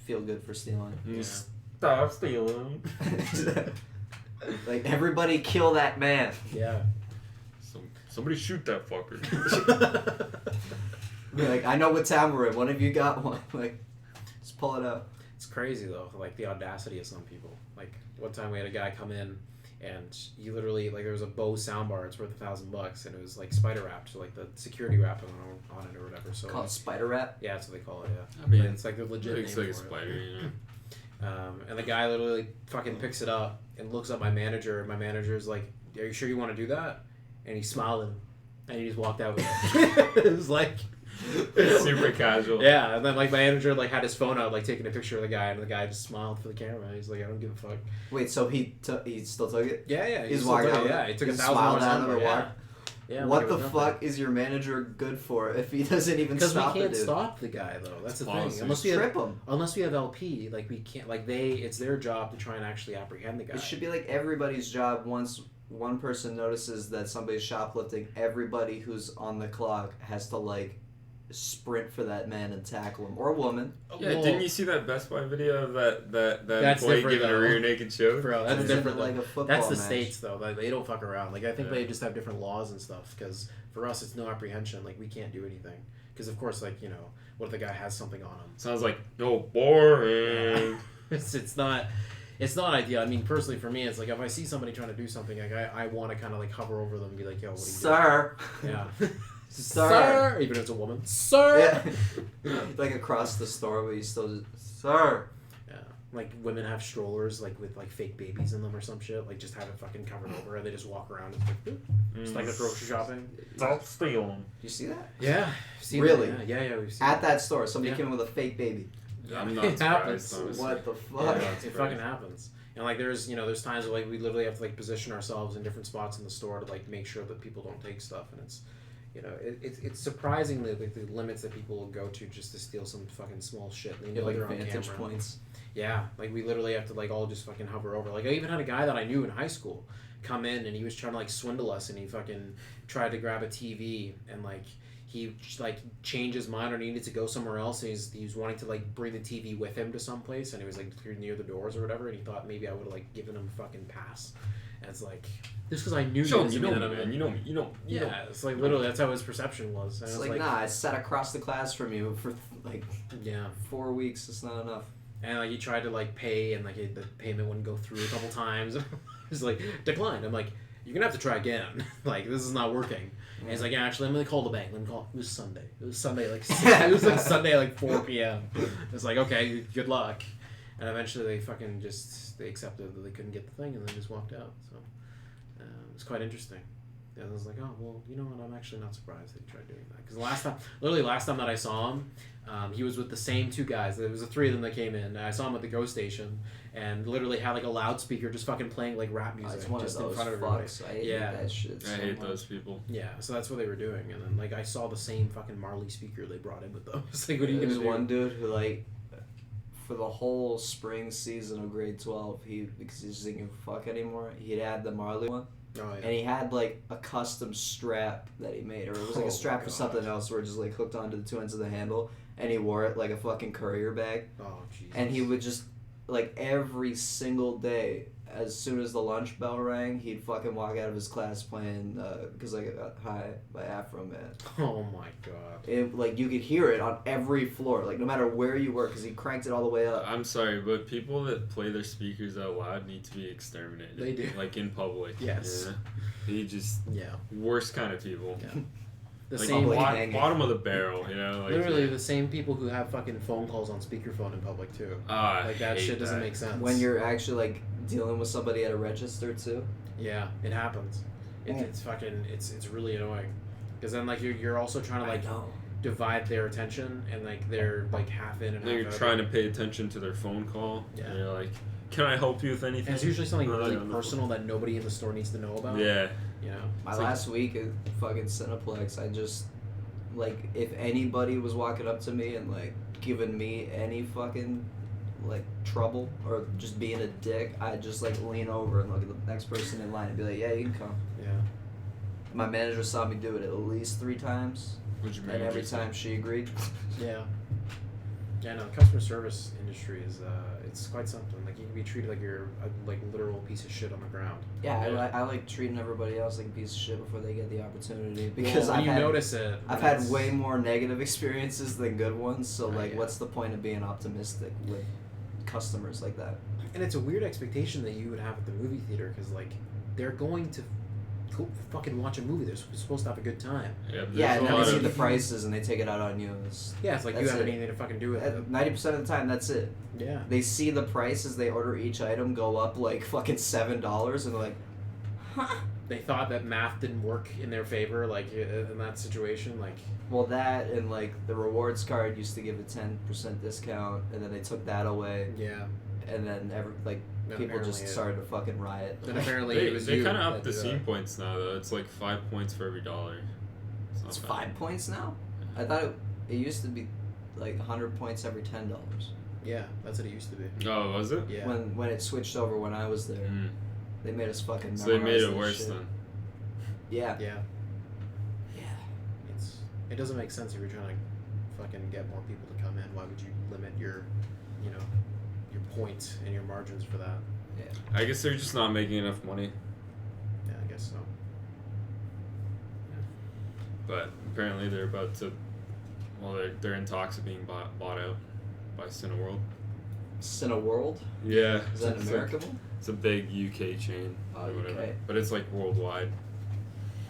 feel good for stealing. Yeah. Stop stealing. Like everybody kill that man. Yeah. Somebody shoot that fucker. Like, I know what town we're in. One of you got one. Like, just pull it out. It's crazy though, like the audacity of some people. Like one time we had a guy come in, and he literally like there was a Bose soundbar. It's worth $1,000, and it was like spider wrapped, so like the security wrapping on it or whatever. So Call it spider wrap. Yeah, that's what they call it. Yeah. I mean, it's like the legit looks name like a for spider, you know. And the guy literally fucking picks it up and looks at my manager, and my manager's like, "Are you sure you want to do that?" And he's smiling, and he just walked out with it. It was like super casual. Yeah, and then like my manager like had his phone out, like taking a picture of the guy, and the guy just smiled for the camera. He's like, "I don't give a fuck." Wait, so he still took it? Yeah. He's walking out. Yeah, he took $1,000 smiled at him or yeah. what? Yeah. What the fuck is your manager good for if he doesn't even stop Because we can't the dude? stop the guy though. That's the Policy. thing. Unless we Trip have, him. unless we have LP, like we can't. Like it's their job to try and actually apprehend the guy. It should be like everybody's job. Once one person notices that somebody's shoplifting, everybody who's on the clock has to like sprint for that man and tackle him or woman. Yeah, Well, didn't you see that Best Buy video of that That's employee different, giving a though. rear naked choke? Bro, that's Turns into, different. like though. a football That's the match. states though. Like, they don't fuck around. Like I think Yeah. they just have different laws and stuff. Because for us, it's no apprehension. Like we can't do anything. Because of course, like what if the guy has something on him? Sounds like boring. Yeah. it's not. It's not ideal. I mean, personally, for me, it's like if I see somebody trying to do something, like I want to kind of like hover over them and be like, "Yo, what are you Sir. doing?" Yeah. Sir. Even if it's a woman. Sir. Yeah. Like across the store, but you still just, sir. Yeah. Like women have strollers like with like fake babies in them or some shit. Like just have it fucking covered over, and they just walk around. It's like, just like the grocery shopping. Stop stealing. Do you see that? Yeah. Seen Really? That, yeah. We've seen At that store, somebody Yeah. came in with a fake baby. I'm not It happens. surprised, honestly. What the fuck? Yeah, Yeah, it fucking happens. And like there's times where like we literally have to like position ourselves in different spots in the store to like make sure that people don't take stuff, and it's it's surprisingly like the limits that people will go to just to steal some fucking small shit. They know Like they're on vantage camera. points. Yeah, like we literally have to like all just fucking hover over. Like I even had a guy that I knew in high school come in, and he was trying to like swindle us, and he fucking tried to grab a TV, and like he like changed his mind or needed to go somewhere else, and he was wanting to like bring the TV with him to some place, and he was like near the doors or whatever, and he thought maybe I would have like given him a fucking pass, and it's like just because I knew Sheldon, you you know that me, I'm- man. You know me. You know. Yeah, it's like literally that's how his perception was. And It's I was like, nah, I sat across the class from you for like yeah. 4 weeks. It's not enough. And like he tried to like pay, and like the payment wouldn't go through a couple times. He's like declined. I'm like, you're gonna have to try again. Like this is not working. And he's like, yeah, actually, let me call the bank. Let me call. It was Sunday. It was Sunday like it was like Sunday like 4 p.m. It's like okay, good luck. And eventually they fucking they accepted that they couldn't get the thing, and then just walked out. So it was quite interesting. And I was like, oh well, you know what? I'm actually not surprised that he tried doing that, because last time that I saw him, he was with the same two guys. There was the three of them that came in. I saw him at the Go Station, and literally had like a loudspeaker just fucking playing like rap music It's one just of in those front of everybody. fucks. I hate Yeah. that shit. I so hate much. those people. Yeah, so that's what they were doing, and then like I saw the same fucking Marley speaker they brought in with them. It's like, what are you There's gonna do? one dude who like, for the whole spring season of grade 12, because he just didn't give a fuck anymore. He'd had the Marley one, Oh, yeah. and he had like a custom strap that he made, or it was like Oh a strap my for God. something else, where it just like hooked onto the two ends of the handle, and he wore it like a fucking courier bag. Oh Jesus. And he would just, like, every single day, as soon as the lunch bell rang, he'd fucking walk out of his class playing Because I Got High by Afro Man. Oh my God. It, like, you could hear it on every floor, like, no matter where you were, because he cranked it all the way up. I'm sorry, but people that play their speakers out loud need to be exterminated. They do. Like in public. Yes. Yeah. They just Yeah. worst kind of people. Yeah. The Like same. public hanging. bottom of the barrel, you know. Like, Literally the same people who have fucking phone calls on speakerphone in public too. I Like that hate shit doesn't that. make sense. When you're actually, like, dealing with somebody at a register, too. Yeah, it happens. Yeah. It's fucking it's really annoying. Because then like you're also trying to like know. divide their attention, and like they're like half in and Then you're half out. trying to pay attention to their phone call. Yeah. And you're like, can I help you with anything? And it's usually something No, really on the personal that nobody in the store needs to know about. Yeah. You know. My It's like- last week at fucking Cineplex, I just, like, if anybody was walking up to me and, like, giving me any fucking, like, trouble or just being a dick, I'd just, like, lean over and look at the next person in line and be like, yeah, you can come. Yeah. My manager saw me do it at least 3 times, What'd you and every manager say? time she agreed. Yeah. Yeah, no, the customer service industry is it's quite something. Like you can be treated like you're a like literal piece of shit on the ground. Yeah, Yeah. I like treating everybody else like a piece of shit before they get the opportunity, because when I've you had, notice it, I've when had it's- way more negative experiences than good ones, so like yeah. what's the point of being optimistic with customers like that? And it's a weird expectation that you would have at the movie theater because like they're going to go fucking watch a movie. They're supposed to have a good time. Yeah, but Yeah, there's and a then lot they see of- the prices and they take it out on you. Yeah, it's like you That's have it. anything to fucking do with it. 90% of the time, that's it. Yeah. They see the prices, they order each item go up like fucking $7, and they're like, huh? They thought that math didn't work in their favor, like in that situation, like. Well, that and like the rewards card used to give a 10% discount, and then they took that away, Yeah. and then Then people just apparently started to fucking riot. Then apparently They, it was they you kind of that upped the did scene that. points now, though. It's like 5 points for every $1. Not It's bad. 5 points now. I thought it used to be like 100 points every $10. Yeah, that's what it used to be. Oh, was it? Yeah. When it switched over when I was there, Mm. they made us fucking. So they made memorize it this worse shit. then. Yeah. Yeah. Yeah. It doesn't make sense if you're trying to fucking get more people to come in. Why would you limit your, you know, your points and your margins for that? I guess they're just not making enough money. Yeah, I guess so. But apparently they're about to. Well, they're in talks of being bought out by Cineworld. Cineworld? Yeah. Is that it's America? Like, it's a big UK chain. Oh, or whatever. UK. But it's like worldwide.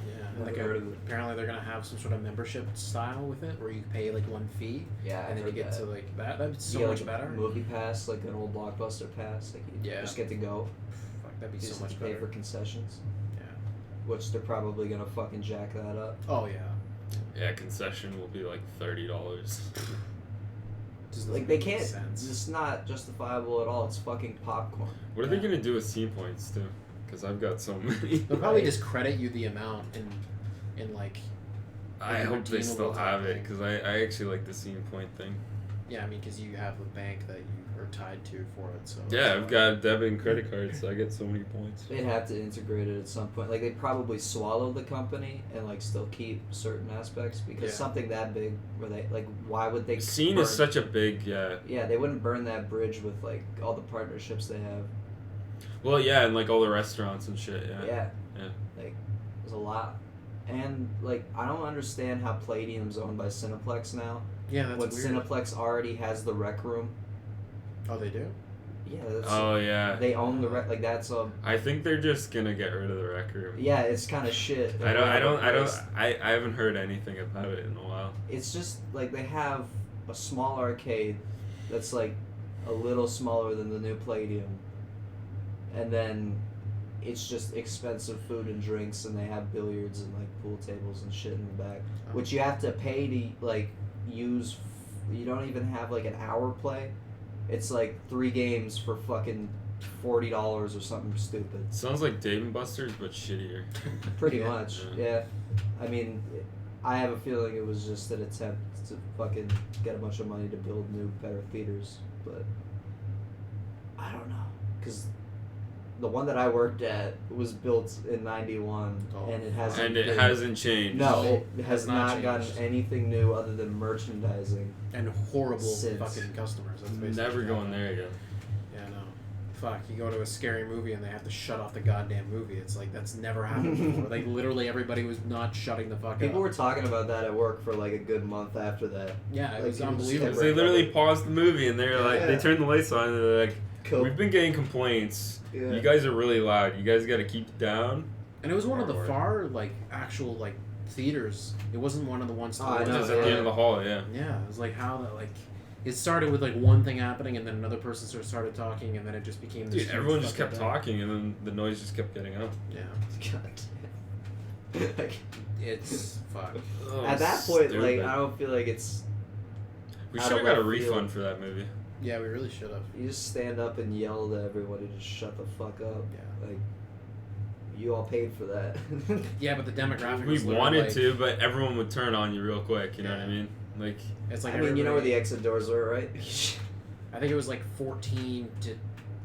Yeah, Never like heard of it. apparently they're gonna have some sort of membership style with it, where you pay like one fee, Yeah, and then you get to like that. That's so you get, much like, better. a movie pass, like an old Blockbuster pass. Like you Yeah. just get to go. Fuck, that'd be You so just have much to pay better. for concessions, Yeah. which they're probably gonna fucking jack that up. Oh yeah. Yeah, concession will be like $30. Just Like doesn't they make can't. sense. It's not justifiable at all. It's fucking popcorn. What are they Yeah. gonna do with scene points too? Because I've got so many. They'll probably Right. just credit you the amount in like. I hope they still redeemable have type it thing. because I actually like the scene point thing. Yeah, I mean, because you have a bank that you are tied to for it. So. Yeah, I've got debit and credit cards, so I get so many points. They'd have to integrate it at some point. Like they'd probably swallow the company and like still keep certain aspects because Yeah. something that big, where they like, why would they? Scene burn, is such a big Yeah, they wouldn't burn that bridge with like all the partnerships they have. Well, yeah, and like all the restaurants and shit. Yeah. Yeah. Like, there's a lot. And, like, I don't understand how Palladium's owned by Cineplex now. Yeah, that's when weird. Cineplex already has the rec room. Oh, they do. Yeah, that's. Oh yeah. They own the rec. Like, that's a. I think they're just gonna get rid of the rec room. Yeah, it's kind of shit. I haven't heard anything about it in a while. It's just, like, they have a small arcade that's, like, a little smaller than the new Palladium. And then it's just expensive food and drinks, and they have billiards and like pool tables and shit in the back, which you have to pay to like use. You don't even have like an hour play. It's like 3 games for fucking $40 or something stupid. Sounds like Dave and Buster's, but shittier. Pretty Yeah. much, yeah. I mean, I have a feeling it was just an attempt to fucking get a bunch of money to build new, better theaters, but I don't know, because the one that I worked at was built in '91, Oh, and it hasn't. And it been- hasn't changed. No, No, it has not gotten changed. anything new other than merchandising. And horrible Since. fucking customers. That's basically Never what going happened. there again. Yeah, no. Fuck, you go to a scary movie and they have to shut off the goddamn movie. It's like, that's never happened before. Like, literally everybody was not shutting the fuck People up. were talking about that at work for like a good month after that. Yeah, it like, was people just unbelievable. kept They literally paused the movie and they're like, Yeah. they turned the lights on and they're like, Cool. we've been getting complaints. Yeah. You guys are really loud. You guys got to keep it down. And it was one of the Or- far, like, actual, like, theaters. It wasn't one of the ones to Oh, I It know, was at the end of the hall, yeah. Yeah, it was like how that, like, it started with, like, one thing happening and then another person started talking and then it just became this Dude, huge everyone just fucking kept thing. talking and then the noise just kept getting up. Yeah. God damn. Like, It's fuck. Oh, at that point, stupid. like, I don't feel like it's. We out should of have got a left field. refund for that movie. Yeah, we really should have. You just stand up and yell to everybody to shut the fuck up. Yeah. Like, you all paid for that. Yeah, but the demographic. We was literally wanted like, to, but everyone would turn on you real quick. You know what I Yeah. mean? Like, It's like I mean, you know where the everybody- exit doors were, right? I think it was like 14 to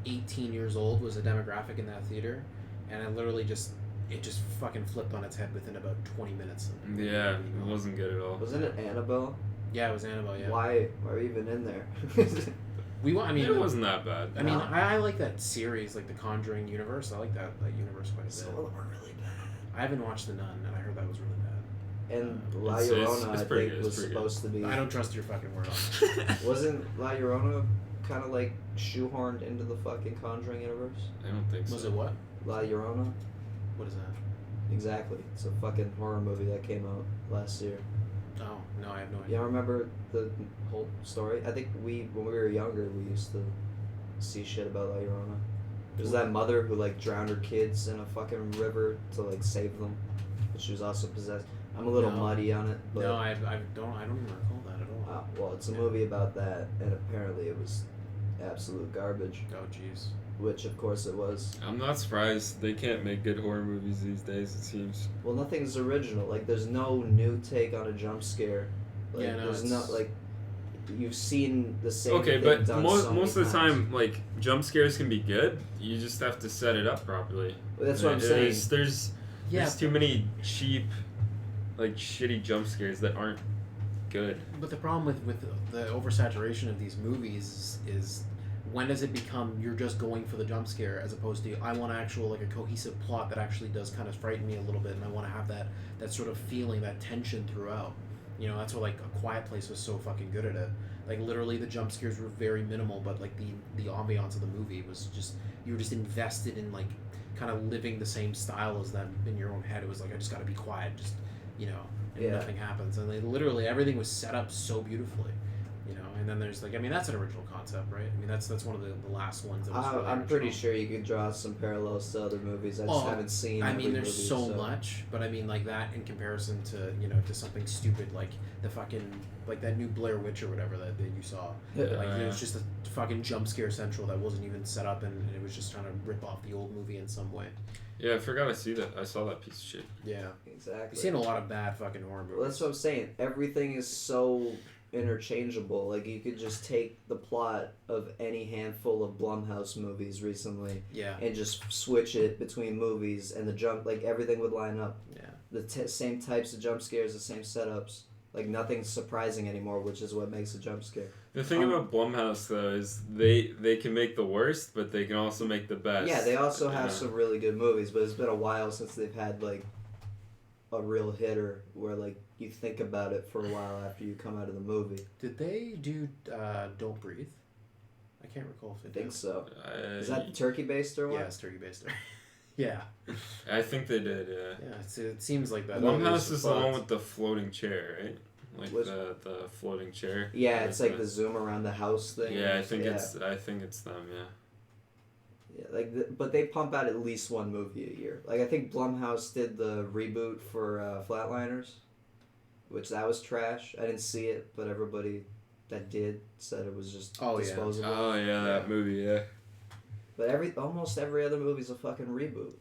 18 years old was the demographic in that theater, and it just fucking flipped on its head within about 20 minutes. yeah, it wasn't good at all. Wasn't it Annabelle? Yeah, it was Annabelle. Yeah. Why are you even in there? I mean, it wasn't that bad. I mean, No. I like that series, like the Conjuring universe. I like that universe quite a Some bit. of them are really bad. I haven't watched The Nun, and I heard that was really bad. And La It's- Llorona, it's I pretty think, good, was it's pretty supposed to be. I don't trust your fucking word on that. Wasn't La Llorona kind of like shoehorned into the fucking Conjuring universe? I don't think so. Was it what? La Llorona? What is that? Exactly. It's a fucking horror movie that came out last year. Oh no, I have no You idea. don't remember the whole story? I think when we were younger, we used to see shit about La Llorona. There's that mother who like drowned her kids in a fucking river to like save them, but she was also possessed. I'm a little No. muddy on it, but No, I don't even recall that at all. well, it's a movie about that, and apparently it was absolute garbage, Oh jeez. which of course it was. I'm not surprised. They can't make good horror movies these days, it seems. Well, nothing's original. Like, there's no new take on a jump scare. Like, Yeah, no, there's it's- not like you've seen the same. Okay, thing but done most so many of the times. time, like, jump scares can be good. You just have to set it up properly. Well, that's what I'm saying. There's too many cheap, like, shitty jump scares that aren't good. But the problem with the oversaturation of these movies is when does it become you're just going for the jump scare as opposed to I want like a cohesive plot that actually does kind of frighten me a little bit, and I want to have that sort of feeling, that tension throughout. You know, that's what like A Quiet Place was so fucking good at it. Like literally the jump scares were very minimal, but like the ambiance of the movie was just, you were just invested in like kind of living the same style as them in your own head. It was like I just got to be quiet, just, you know, and Yeah. nothing happens. And they literally everything was set up so beautifully, you know. And then there's like, I mean, that's an original concept, right? I mean, that's one of the last ones that was really I'm pretty original. sure you could draw some parallels to other movies. I just Oh, haven't seen. I every mean, there's movie, so much, but I mean, like that in comparison to, you know, to something stupid like the fucking, like that new Blair Witch or whatever that you saw. Like, it was just a fucking jump scare central that wasn't even set up, and it was just trying to rip off the old movie in some way. Yeah, I forgot I saw that piece of shit. Yeah. Exactly. You've seen a lot of bad fucking horror movies. Well, that's what I'm saying. Everything is so interchangeable. Like, you could just take the plot of any handful of Blumhouse movies recently Yeah. and just switch it between movies, and the jump, like, everything would line up. Yeah. The same types of jump scares, the same setups. Like, nothing's surprising anymore, which is what makes a jump scare. The thing about Blumhouse, though, is they can make the worst, but they can also make the best. Yeah, they also you have know? some really good movies, but it's been a while since they've had, like, a real hitter where, like, you think about it for a while after you come out of the movie. Did they do Don't Breathe? I can't recall if I they think did. so. Is that the turkey-based or what? Yeah, it's turkey based. Yeah. I think they did, yeah. Yeah, it seems like that. Blumhouse is the fucked. one with the floating chair, right? Like Was- the floating chair. Yeah, it's like the zoom around the house thing. Yeah, I think it's them, yeah. Yeah, like, but they pump out at least one movie a year. Like, I think Blumhouse did the reboot for Flatliners, which that was trash. I didn't see it, but everybody that did said it was just disposable. Oh yeah, that movie, yeah. But almost every other movie's a fucking reboot.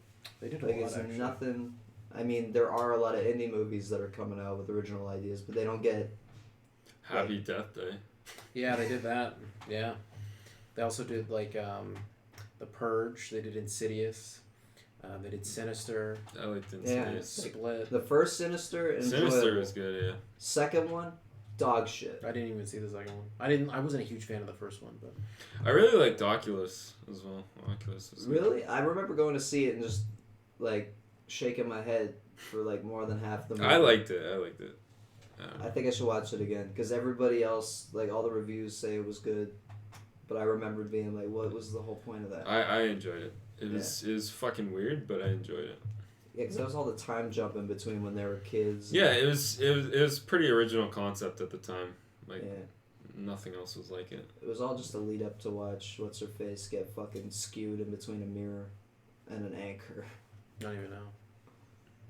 They did a Like, lot, it's actually. nothing. I mean, there are a lot of indie movies that are coming out with original ideas, but they don't get. Happy Death Day. Yeah, they did that. Yeah. They also did, like, The Purge. They did Insidious. They did Sinister. I liked Yeah. Insidious. Split. The first Sinister, enjoyable. Sinister was good, yeah. Second one, dog shit. I didn't even see the second one. I wasn't a huge fan of the first one, but I really liked Oculus as well. Oculus was good. Really? I remember going to see it and just, like, shaking my head for, like, more than half the movie. I liked it. I think I should watch it again, because everybody else, like, all the reviews say it was good, but I remember being like, what was the whole point of that? I enjoyed it. It was fucking weird, but I enjoyed it. Yeah, because that was all the time jumping between when they were kids. Yeah, it was pretty original concept at the time. Like Yeah. nothing else was like it. It was all just a lead up to watch what's her face get fucking skewed in between a mirror and an anchor. I don't even know.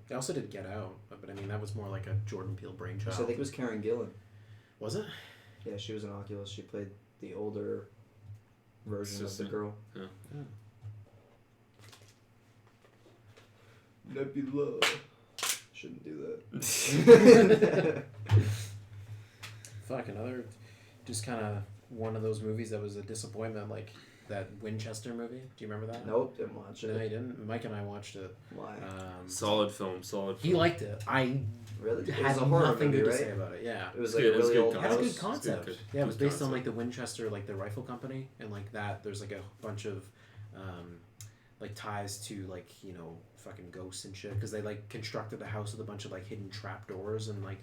They also did Get Out, but I mean that was more like a Jordan Peele brainchild. So I think it was Karen Gillan. Was it? Yeah, she was an Oculus. She played the older version of the Assistant. girl. Yeah. Nebula. Shouldn't do that. Fuck, another, just kind of one of those movies that was a disappointment, like that Winchester movie. Do you remember that? Nope, didn't watch it. No, you didn't. Mike and I watched it. Why? Solid film. He liked it. I Really? It had was a horror nothing movie, good right? to say about it. Yeah. It was like Yeah, a it was really good old concept. That's a house. good concept. Good Yeah, it was based on concept. like the Winchester, like the rifle company, and like that. There's like a bunch of, like ties to like fucking ghosts and shit because they like constructed the house with a bunch of like hidden trapdoors and like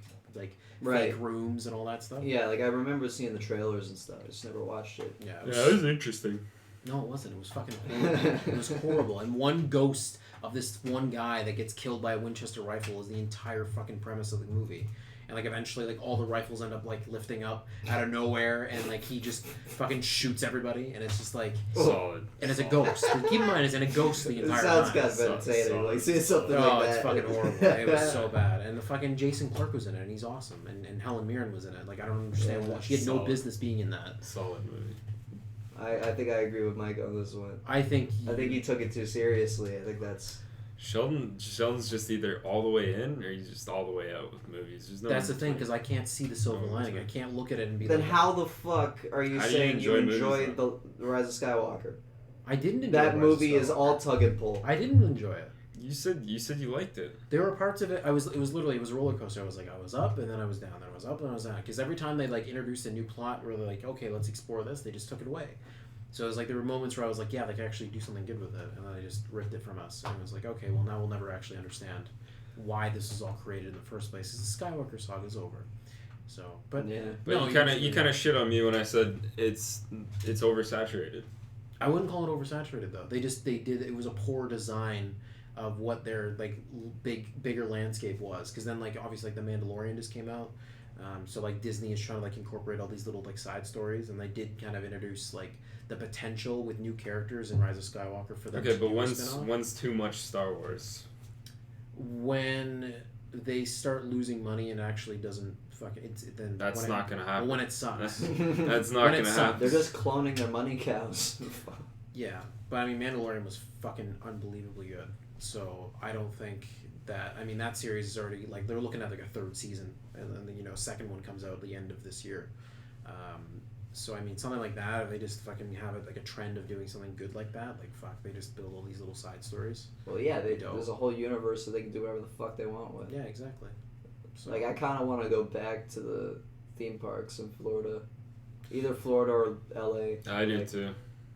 Right. fake rooms and all that stuff. Yeah, like I remember seeing the trailers and stuff. I just never watched it. Yeah. Yeah, it was interesting. No, it wasn't. It was fucking horrible. It was horrible. And one ghost of this one guy that gets killed by a Winchester rifle is the entire fucking premise of the movie. And like eventually like all the rifles end up like lifting up out of nowhere and like he just fucking shoots everybody and it's just like Solid. and it's a ghost. Keep in mind it's in a ghost the It entire sounds time. kind of entertaining. solid. Like seeing something Oh, like that. it's fucking horrible. It was so bad. And the fucking Jason Clarke was in it and he's awesome. And Helen Mirren was in it. Like I don't understand Yeah, why she had no solid. business being in that. Solid movie. I think I agree with Mike on this one. I think he took it too seriously. I think that's. Sheldon's just either all the way in or he's just all the way out with movies. There's no that's the in thing between. because I can't see the silver No, lining. I it's can't look at it and be Then like, how the fuck are you How do you saying you enjoy enjoyed movies, the Rise of Skywalker? I didn't enjoy That Rise of movie is Skywalker. all tug and pull. I didn't enjoy it. You said you liked it. There were parts of it. It was literally a roller coaster. I was up and then I was down. Then I was up and I was down. Because every time they like introduced a new plot where they're like, okay, let's explore this, they just took it away. So it was like there were moments where I was like, yeah, they can actually do something good with it, and then they just ripped it from us. And it was like, okay, well now we'll never actually understand why this was all created in the first place. Because the Skywalker saga's over. So, but Yeah. But no, you kind of shit on me when I said it's oversaturated. I wouldn't call it oversaturated though. They did it was a poor design of what their like bigger landscape was. Because then like obviously like the Mandalorian just came out. So like Disney is trying to like incorporate all these little like side stories, and they did kind of introduce like the potential with new characters in Rise of Skywalker for them. Okay, to but do a spin-off. when's too much Star Wars? When they start losing money and actually doesn't fucking then That's when not gonna happen. when it sucks. That's not When gonna it sucks. happen. They're just cloning their money cows. Yeah, but I mean Mandalorian was fucking unbelievably good. So I don't think that that series is already like they're looking at like a third season, and then a second one comes out at the end of this year. So I mean something like that, if they just fucking have it like a trend of doing something good like that, like fuck, they just build all these little side stories. Well, yeah, They don't. there's a whole universe that they can do whatever the fuck they want with. Yeah, exactly. So, Like I kind of want to go back to the theme parks in Florida, either Florida or LA. I do like, too.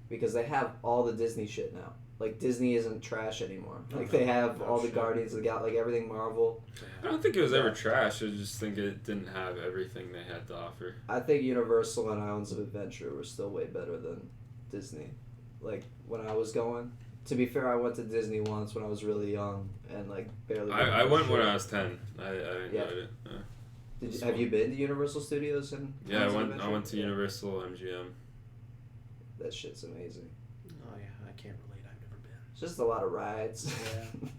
because they have all the Disney shit now. Like Disney isn't trash anymore. No, Like no, they have no all the shit. Guardians. They got like everything Marvel. I don't think it was ever trash. I just think it didn't have everything they had to offer. I think Universal and Islands of Adventure were still way better than Disney. Like when I was going. To be fair, I went to Disney once when I was really young and like barely. I went when shit. I was 10. I enjoyed it. Yeah. Have you been to Universal Studios and? Yeah, Islands of I Adventure? went to Yeah. Universal MGM. That shit's amazing. Oh yeah, I can't relate. I've never been. It's just a lot of rides. Yeah.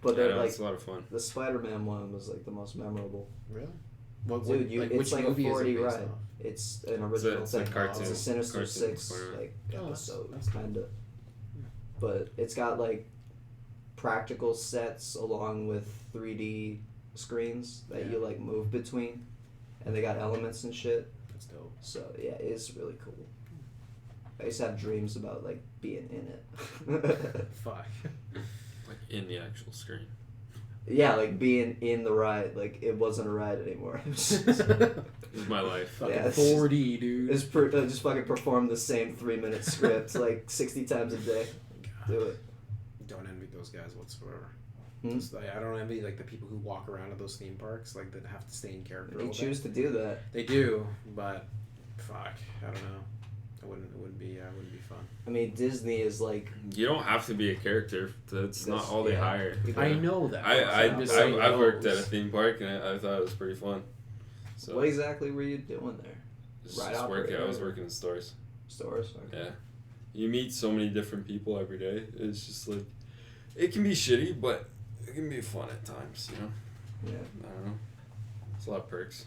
But Yeah, they're no, like it's a lot of fun. the Spider-Man one was like the most memorable. Really? What, Dude, it's it's like a 4D based ride. off? It's an original It's a thing. cartoon. It's a Sinister Cartoon Six Spider-Man. like Oh, that's episode, cool. kinda. But it's got like practical sets along with 3D screens that you like move between, and they got elements and shit. That's dope. So yeah, it's really cool. I used to have dreams about like being in it. Fuck. Like in the actual screen. Yeah, like being in the ride. Like it wasn't a ride anymore. It was just, It was my life. Fucking Yeah, it's 4D, dude. just fucking perform the same 3-minute script like 60 times a day. Do it. Don't envy those guys whatsoever. Hmm? Just, I don't envy like the people who walk around at those theme parks like that have to stay in character. They all day. choose to do that. They do, but fuck, I don't know. It wouldn't be fun. I mean, Disney is like. You don't have to be a character. That's not all they yeah. hire. I know that. I've I'm just saying worked at a those. theme park and I thought it was pretty fun. So What exactly were you doing there? just Ride working. operator? I was working in stores. Stores? Okay. Yeah. You meet so many different people every day. It's just like, it can be shitty, but it can be fun at times, you know. Yeah. I don't know. It's a lot of perks.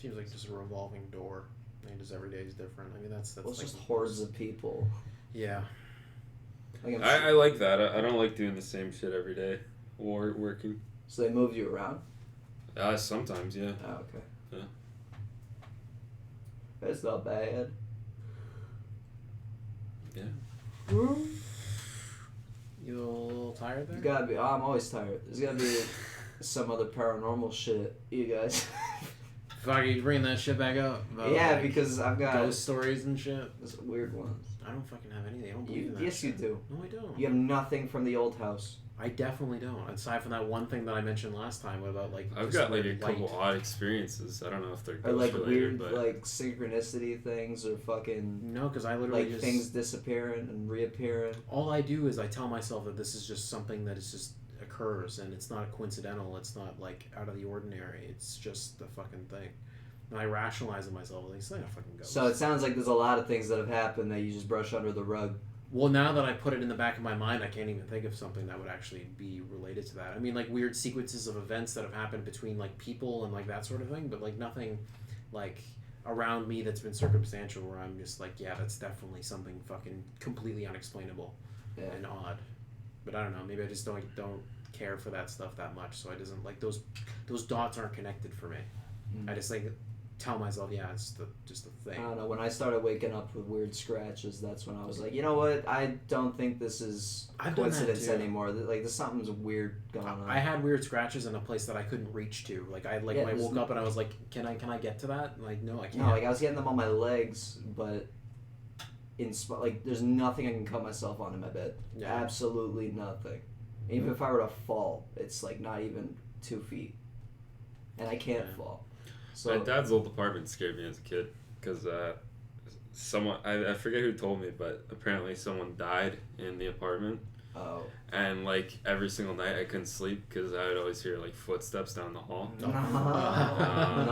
Seems like just a revolving door. I mean, just every day is different. I mean, that's Well, it's like just hordes of people. Yeah. Like I like that. I don't like doing the same shit every day. Working. So they move you around? Sometimes, yeah. Oh, okay. Yeah. That's not bad. Yeah. You a little tired there? You gotta be. I'm always tired. There's gotta be some other paranormal shit, you guys. Fuck, you bringing that shit back up? About, Yeah, like, because I've got ghost stories and shit. those weird ones. I don't fucking have anything. I don't believe in that Yes, shit. you do. No, I don't. You have nothing from the old house. I definitely don't. Aside from that one thing that I mentioned last time about like. I've just got like a weird couple light. odd experiences. I don't know if they're Or like ghost weird related, but like synchronicity things or fucking No, because I literally like just things disappearing and reappearing. all I do is I tell myself that this is just something that is just occurs and it's not coincidental. It's not like out of the ordinary. It's just the fucking thing. And I rationalize it myself. Like, it's not a fucking ghost. So it sounds like there's a lot of things that have happened that you just brush under the rug. Well, now that I put it in the back of my mind, I can't even think of something that would actually be related to that. I mean, like weird sequences of events that have happened between like people and like that sort of thing, but like nothing like around me that's been circumstantial where I'm just like, yeah, that's definitely something fucking completely unexplainable and odd. But I don't know, maybe I just don't care for that stuff that much, so I doesn't like those dots aren't connected for me. I just like tell myself, yeah, it's just the thing. I don't know. When I started waking up with weird scratches, that's when I was like, you know what? I don't think this is I've done that coincidence too. anymore. Like, there's something's weird going on. I had weird scratches in a place that I couldn't reach to. Like I when I woke up and I was like, can I get to that? And like, no, I can't. No, like I was getting them on my legs, but like there's nothing I can cut myself on in my bed. Yeah. Absolutely nothing. Even if I were to fall, it's like not even 2 feet, and I can't fall. So my dad's old apartment scared me as a kid because someone I forget who told me, but apparently someone died in the apartment. Oh. And like every single night I couldn't sleep because I would always hear like footsteps down the hall. No,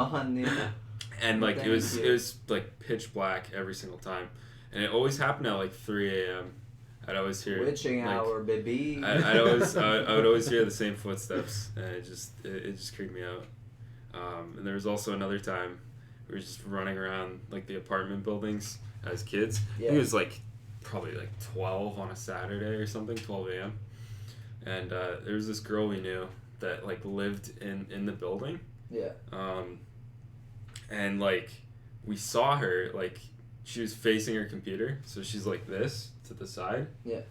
honey. And like it was you. like pitch black every single time, and it always happened at like 3 a.m. I'd always hear Witching like, hour, baby. I would always hear the same footsteps, and it just creeped me out. And there was also another time we were just running around like the apartment buildings as kids. Yeah. I think it was like probably like 12 on a Saturday or something, 12 a.m. And there was this girl we knew that like lived in the building. Yeah. And like we saw her, like she was facing her computer, so she's like this to the side. Yeah.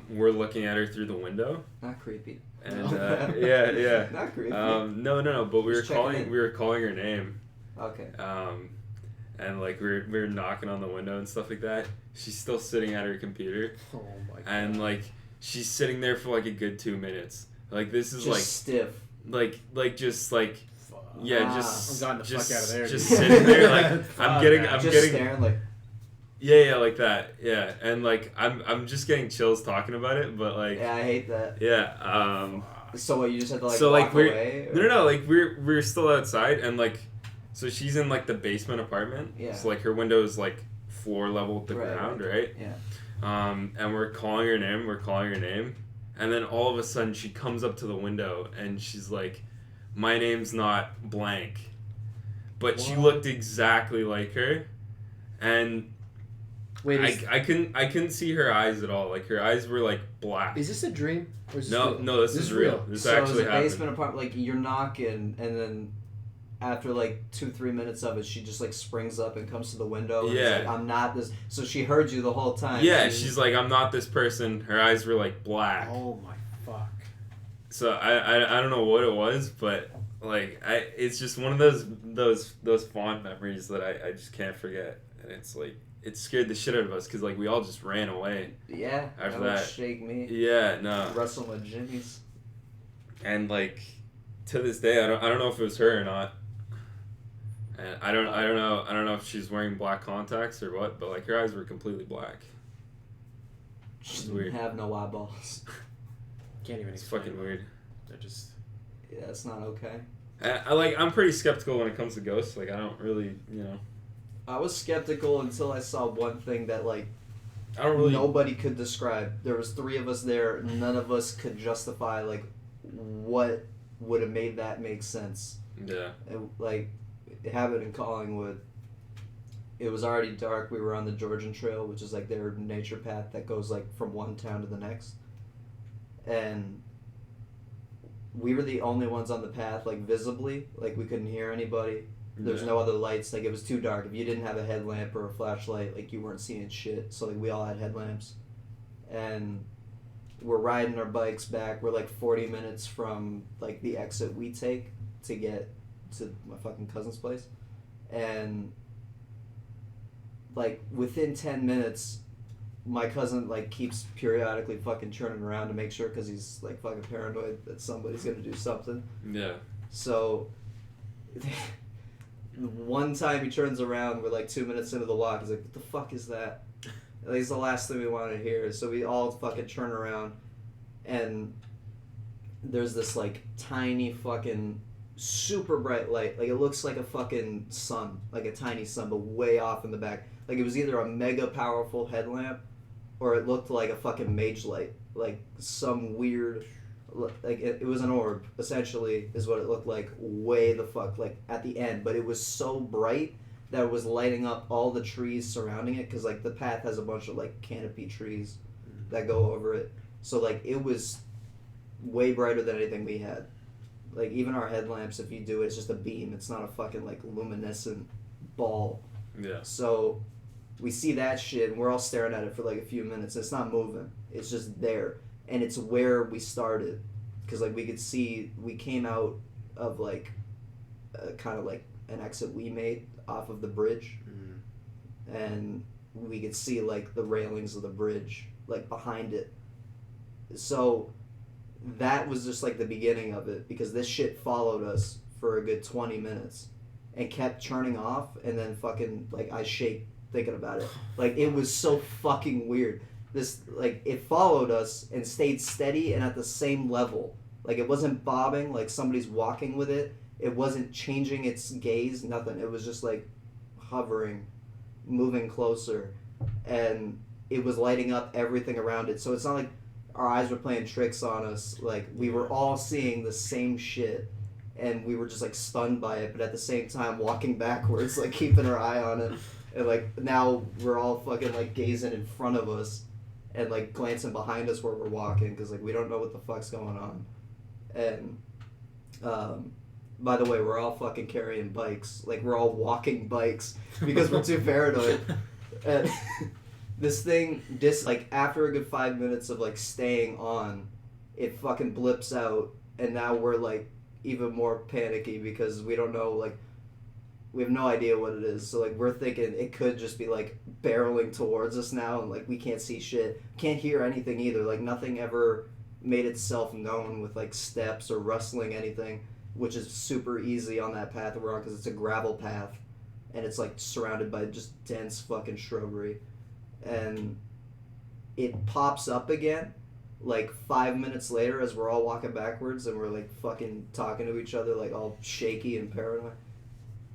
We're looking at her through the window. Not creepy. And yeah. Not creepy. No, but we Just were checking in. calling her name. Okay. And like we were knocking on the window and stuff like that. She's still sitting at her computer. Oh my god. And like she's sitting there for like a good 2 minutes. Like this is Just like stiff. like just like yeah, Wow. just I'm gotten the fuck out of there. Just dude. sitting there like Fuck I'm that. Just getting staring like. yeah, like that. Yeah. And like I'm just getting chills talking about it, but like Yeah, I hate that. yeah, So what, you just had to like so walk like we're away? Or? no, like we're still outside, and like so she's in like the basement apartment. Yeah. So like her window is like floor level with the ground, right? Yeah. And we're calling her name, and then all of a sudden she comes up to the window and she's like, "My name's not blank," but she looked exactly like her, and Wait, I couldn't see her eyes at all. Like her eyes were like black. is this a dream? Or is this No, real? no, this is real. This So actually it was a happened. basement apartment. Like you're knocking, and then after like 2-3 minutes of it, she just like springs up and comes to the window. And Yeah. is like, I'm not this. So she heard you the whole time. Yeah, she's like, "I'm not this person." Her eyes were like black. Oh my fuck. So I don't know what it was, but like it's just one of those fond memories that I just can't forget, and it's like it scared the shit out of us because like we all just ran away. Yeah. After that would that. shake me. Yeah, no. Wrestle with Jimmy's. And like to this day, I don't know if it was her or not. And I don't know if she's wearing black contacts or what, but like her eyes were completely black. She It's didn't weird. have no eyeballs. Can't even It's explain fucking it. weird. They're just Yeah, it's not okay. I'm pretty skeptical when it comes to ghosts. Like I don't really, I was skeptical until I saw one thing that like I don't really. nobody could describe. There was 3 of us there. None of us could justify like what would have made that make sense. Yeah. And, like, it happened in Collingwood. It was already dark. We were on the Georgian Trail, which is like their nature path that goes like from one town to the next. And we were the only ones on the path, like visibly. Like we couldn't hear anybody. There's no other lights. Like it was too dark. If you didn't have a headlamp or a flashlight, like you weren't seeing shit. So like we all had headlamps. And we're riding our bikes back. We're like 40 minutes from like the exit we take to get to my fucking cousin's place. And like within 10 minutes my cousin like keeps periodically fucking turning around to make sure, because he's like fucking paranoid that somebody's gonna do something. Yeah. So one time he turns around, we're like 2 minutes into the walk, he's like, what the fuck is that? Like, it's the last thing we want to hear. So we all fucking turn around, and there's this like tiny fucking super bright light. Like it looks like a fucking sun, like a tiny sun, but way off in the back. Like it was either a mega powerful headlamp or it looked like a fucking mage light. Like some weird, like it was an orb, essentially, is what it looked like, way the fuck, like at the end. But it was so bright that it was lighting up all the trees surrounding it, because like the path has a bunch of like canopy trees that go over it. So like it was way brighter than anything we had. Like even our headlamps, if you do it, it's just a beam. It's not a fucking like luminescent ball. Yeah. So we see that shit, and we're all staring at it for like a few minutes. It's not moving. It's just there. And it's where we started. Because like we could see, we came out of like kind of like an exit we made off of the bridge. Mm-hmm. And we could see like the railings of the bridge like behind it. So that was just like the beginning of it, because this shit followed us for a good 20 minutes and kept turning off, and then fucking like I shake thinking about it. Like it was so fucking weird. This like it followed us and stayed steady and at the same level. Like it wasn't bobbing like somebody's walking with it. It wasn't changing its gaze, nothing. It was just like hovering, moving closer, and it was lighting up everything around it. So it's not like our eyes were playing tricks on us. Like we were all seeing the same shit, and we were just like stunned by it, but at the same time walking backwards, like keeping our eye on it. And like now we're all fucking like gazing in front of us and like glancing behind us where we're walking, because like we don't know what the fuck's going on. And by the way, we're all fucking carrying bikes. Like we're all walking bikes because we're too paranoid. And this thing, like after a good 5 minutes of like staying on, it fucking blips out, and now we're like even more panicky because we don't know, like we have no idea what it is. So like we're thinking it could just be like barreling towards us now, and like we can't see shit, can't hear anything either. Like nothing ever made itself known with like steps or rustling anything, which is super easy on that path we're on because it's a gravel path and it's like surrounded by just dense fucking shrubbery. And it pops up again like 5 minutes later as we're all walking backwards and we're like fucking talking to each other like all shaky and paranoid,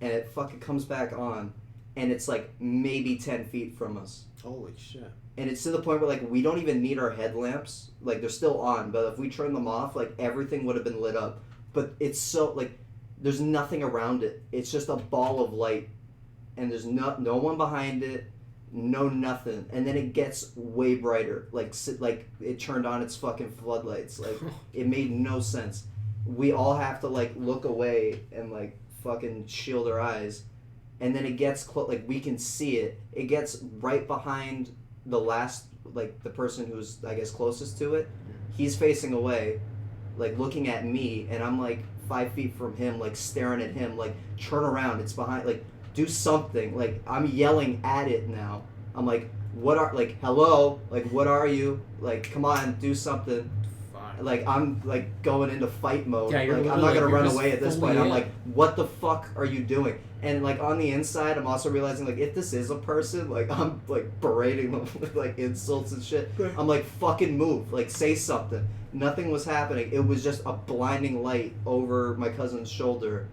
and it fucking comes back on, and it's like maybe 10 feet from us. Holy shit. And it's to the point where like we don't even need our headlamps. Like they're still on, but if we turn them off, like everything would have been lit up. But it's so like there's nothing around it. It's just a ball of light, and there's no one behind it, no nothing. And then it gets way brighter. Like it turned on its fucking floodlights. Like it made no sense. We all have to like look away and like fucking shield our eyes, and then it gets like we can see it. It gets right behind the last, like the person who's I guess closest to it. He's facing away, like looking at me, and I'm like 5 feet from him, like staring at him, like turn around, it's behind, like do something. Like I'm yelling at it now. I'm like, what are, like, hello, like what are you, like come on, do something. Like I'm like going into fight mode. Yeah, like I'm not gonna run away at this point. I'm like, what the fuck are you doing? And like on the inside, I'm also realizing like if this is a person, like I'm like berating them with like insults and shit. I'm like, fucking move, like say something. Nothing was happening. It was just a blinding light over my cousin's shoulder,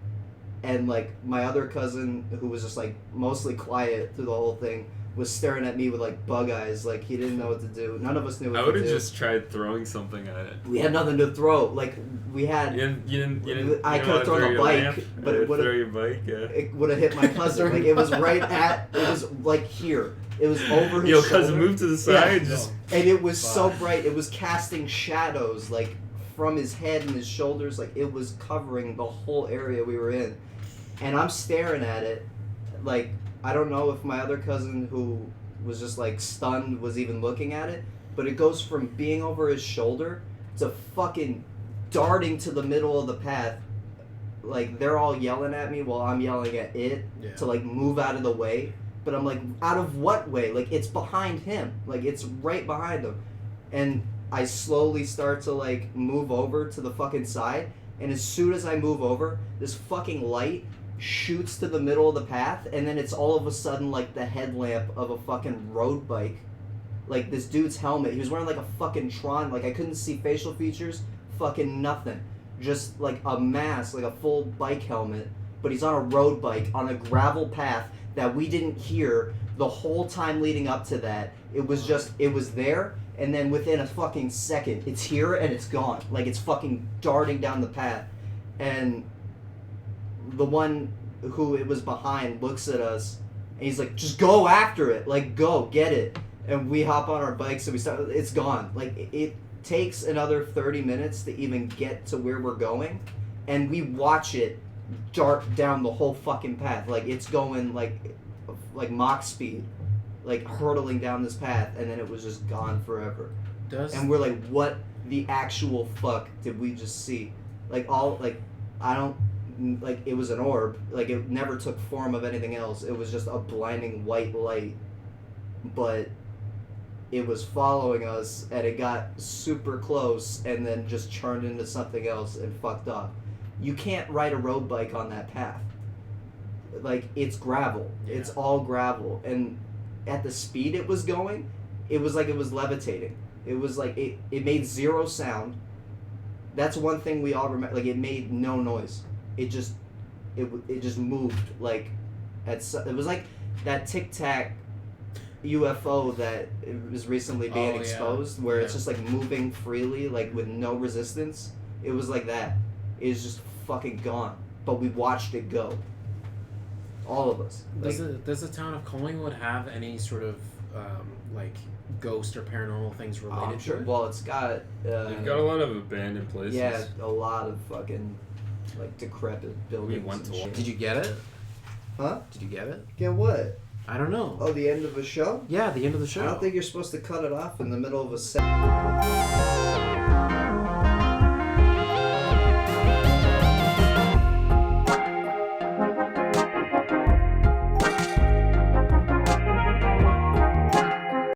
and like my other cousin, who was just like mostly quiet through the whole thing, was staring at me with like bug eyes, like he didn't know what to do. None of us knew what I to would do. have just tried throwing something at it. We had nothing to throw. Like we had. You didn't I could have thrown a bike, but it would have. Throw your bike, yeah. It would have hit my cousin. Like it was right at. It was like here. It was over his Yo, shoulder. cousin, move to the side. Yeah. Just. And it was so bright. It was casting shadows like from his head and his shoulders. Like it was covering the whole area we were in. And I'm staring at it. Like I don't know if my other cousin who was just like stunned was even looking at it, but it goes from being over his shoulder to fucking darting to the middle of the path. Like they're all yelling at me while I'm yelling at it to like move out of the way. But I'm like, out of what way? Like it's behind him. Like it's right behind him. And I slowly start to like move over to the fucking side, and as soon as I move over, this fucking light shoots to the middle of the path, and then it's all of a sudden like the headlamp of a fucking road bike. Like this dude's helmet, he was wearing like a fucking Tron, like I couldn't see facial features, fucking nothing. Just like a mask, like a full bike helmet, but he's on a road bike on a gravel path that we didn't hear the whole time leading up to that. It was just, it was there, and then within a fucking second, it's here and it's gone. Like it's fucking darting down the path. And the one who it was behind looks at us and he's like, just go after it, like go get it. And we hop on our bikes and we start, it's gone. Like it takes another 30 minutes to even get to where we're going, and we watch it dart down the whole fucking path. Like it's going like Mach speed, like hurtling down this path, and then it was just gone forever. And we're like, what the actual fuck did we just see? Like all, like I don't, like it was an orb, like it never took form of anything else. It was just a blinding white light, but it was following us, and it got super close and then just turned into something else and fucked off. You can't ride a road bike on that path. Like it's gravel. Yeah. It's all gravel, and at the speed it was going, it was like it was levitating. It was like it made zero sound. That's one thing we all remember. Like it made no noise. It just moved like it was like that Tic Tac UFO that was recently being exposed, where it's just like moving freely, like with no resistance. It was like that. It's just fucking gone. But we watched it go. All of us. Does the town of Collingwood have any sort of like ghost or paranormal things related to it? Well, it's got. You've got a lot of abandoned places. Yeah, a lot of fucking like decrepit buildings. We went to one. Did you get it? Huh? Did you get it? Get what? I don't know. Oh, the end of a show? Yeah, the end of the show. I don't think you're supposed to cut it off in the middle of a set.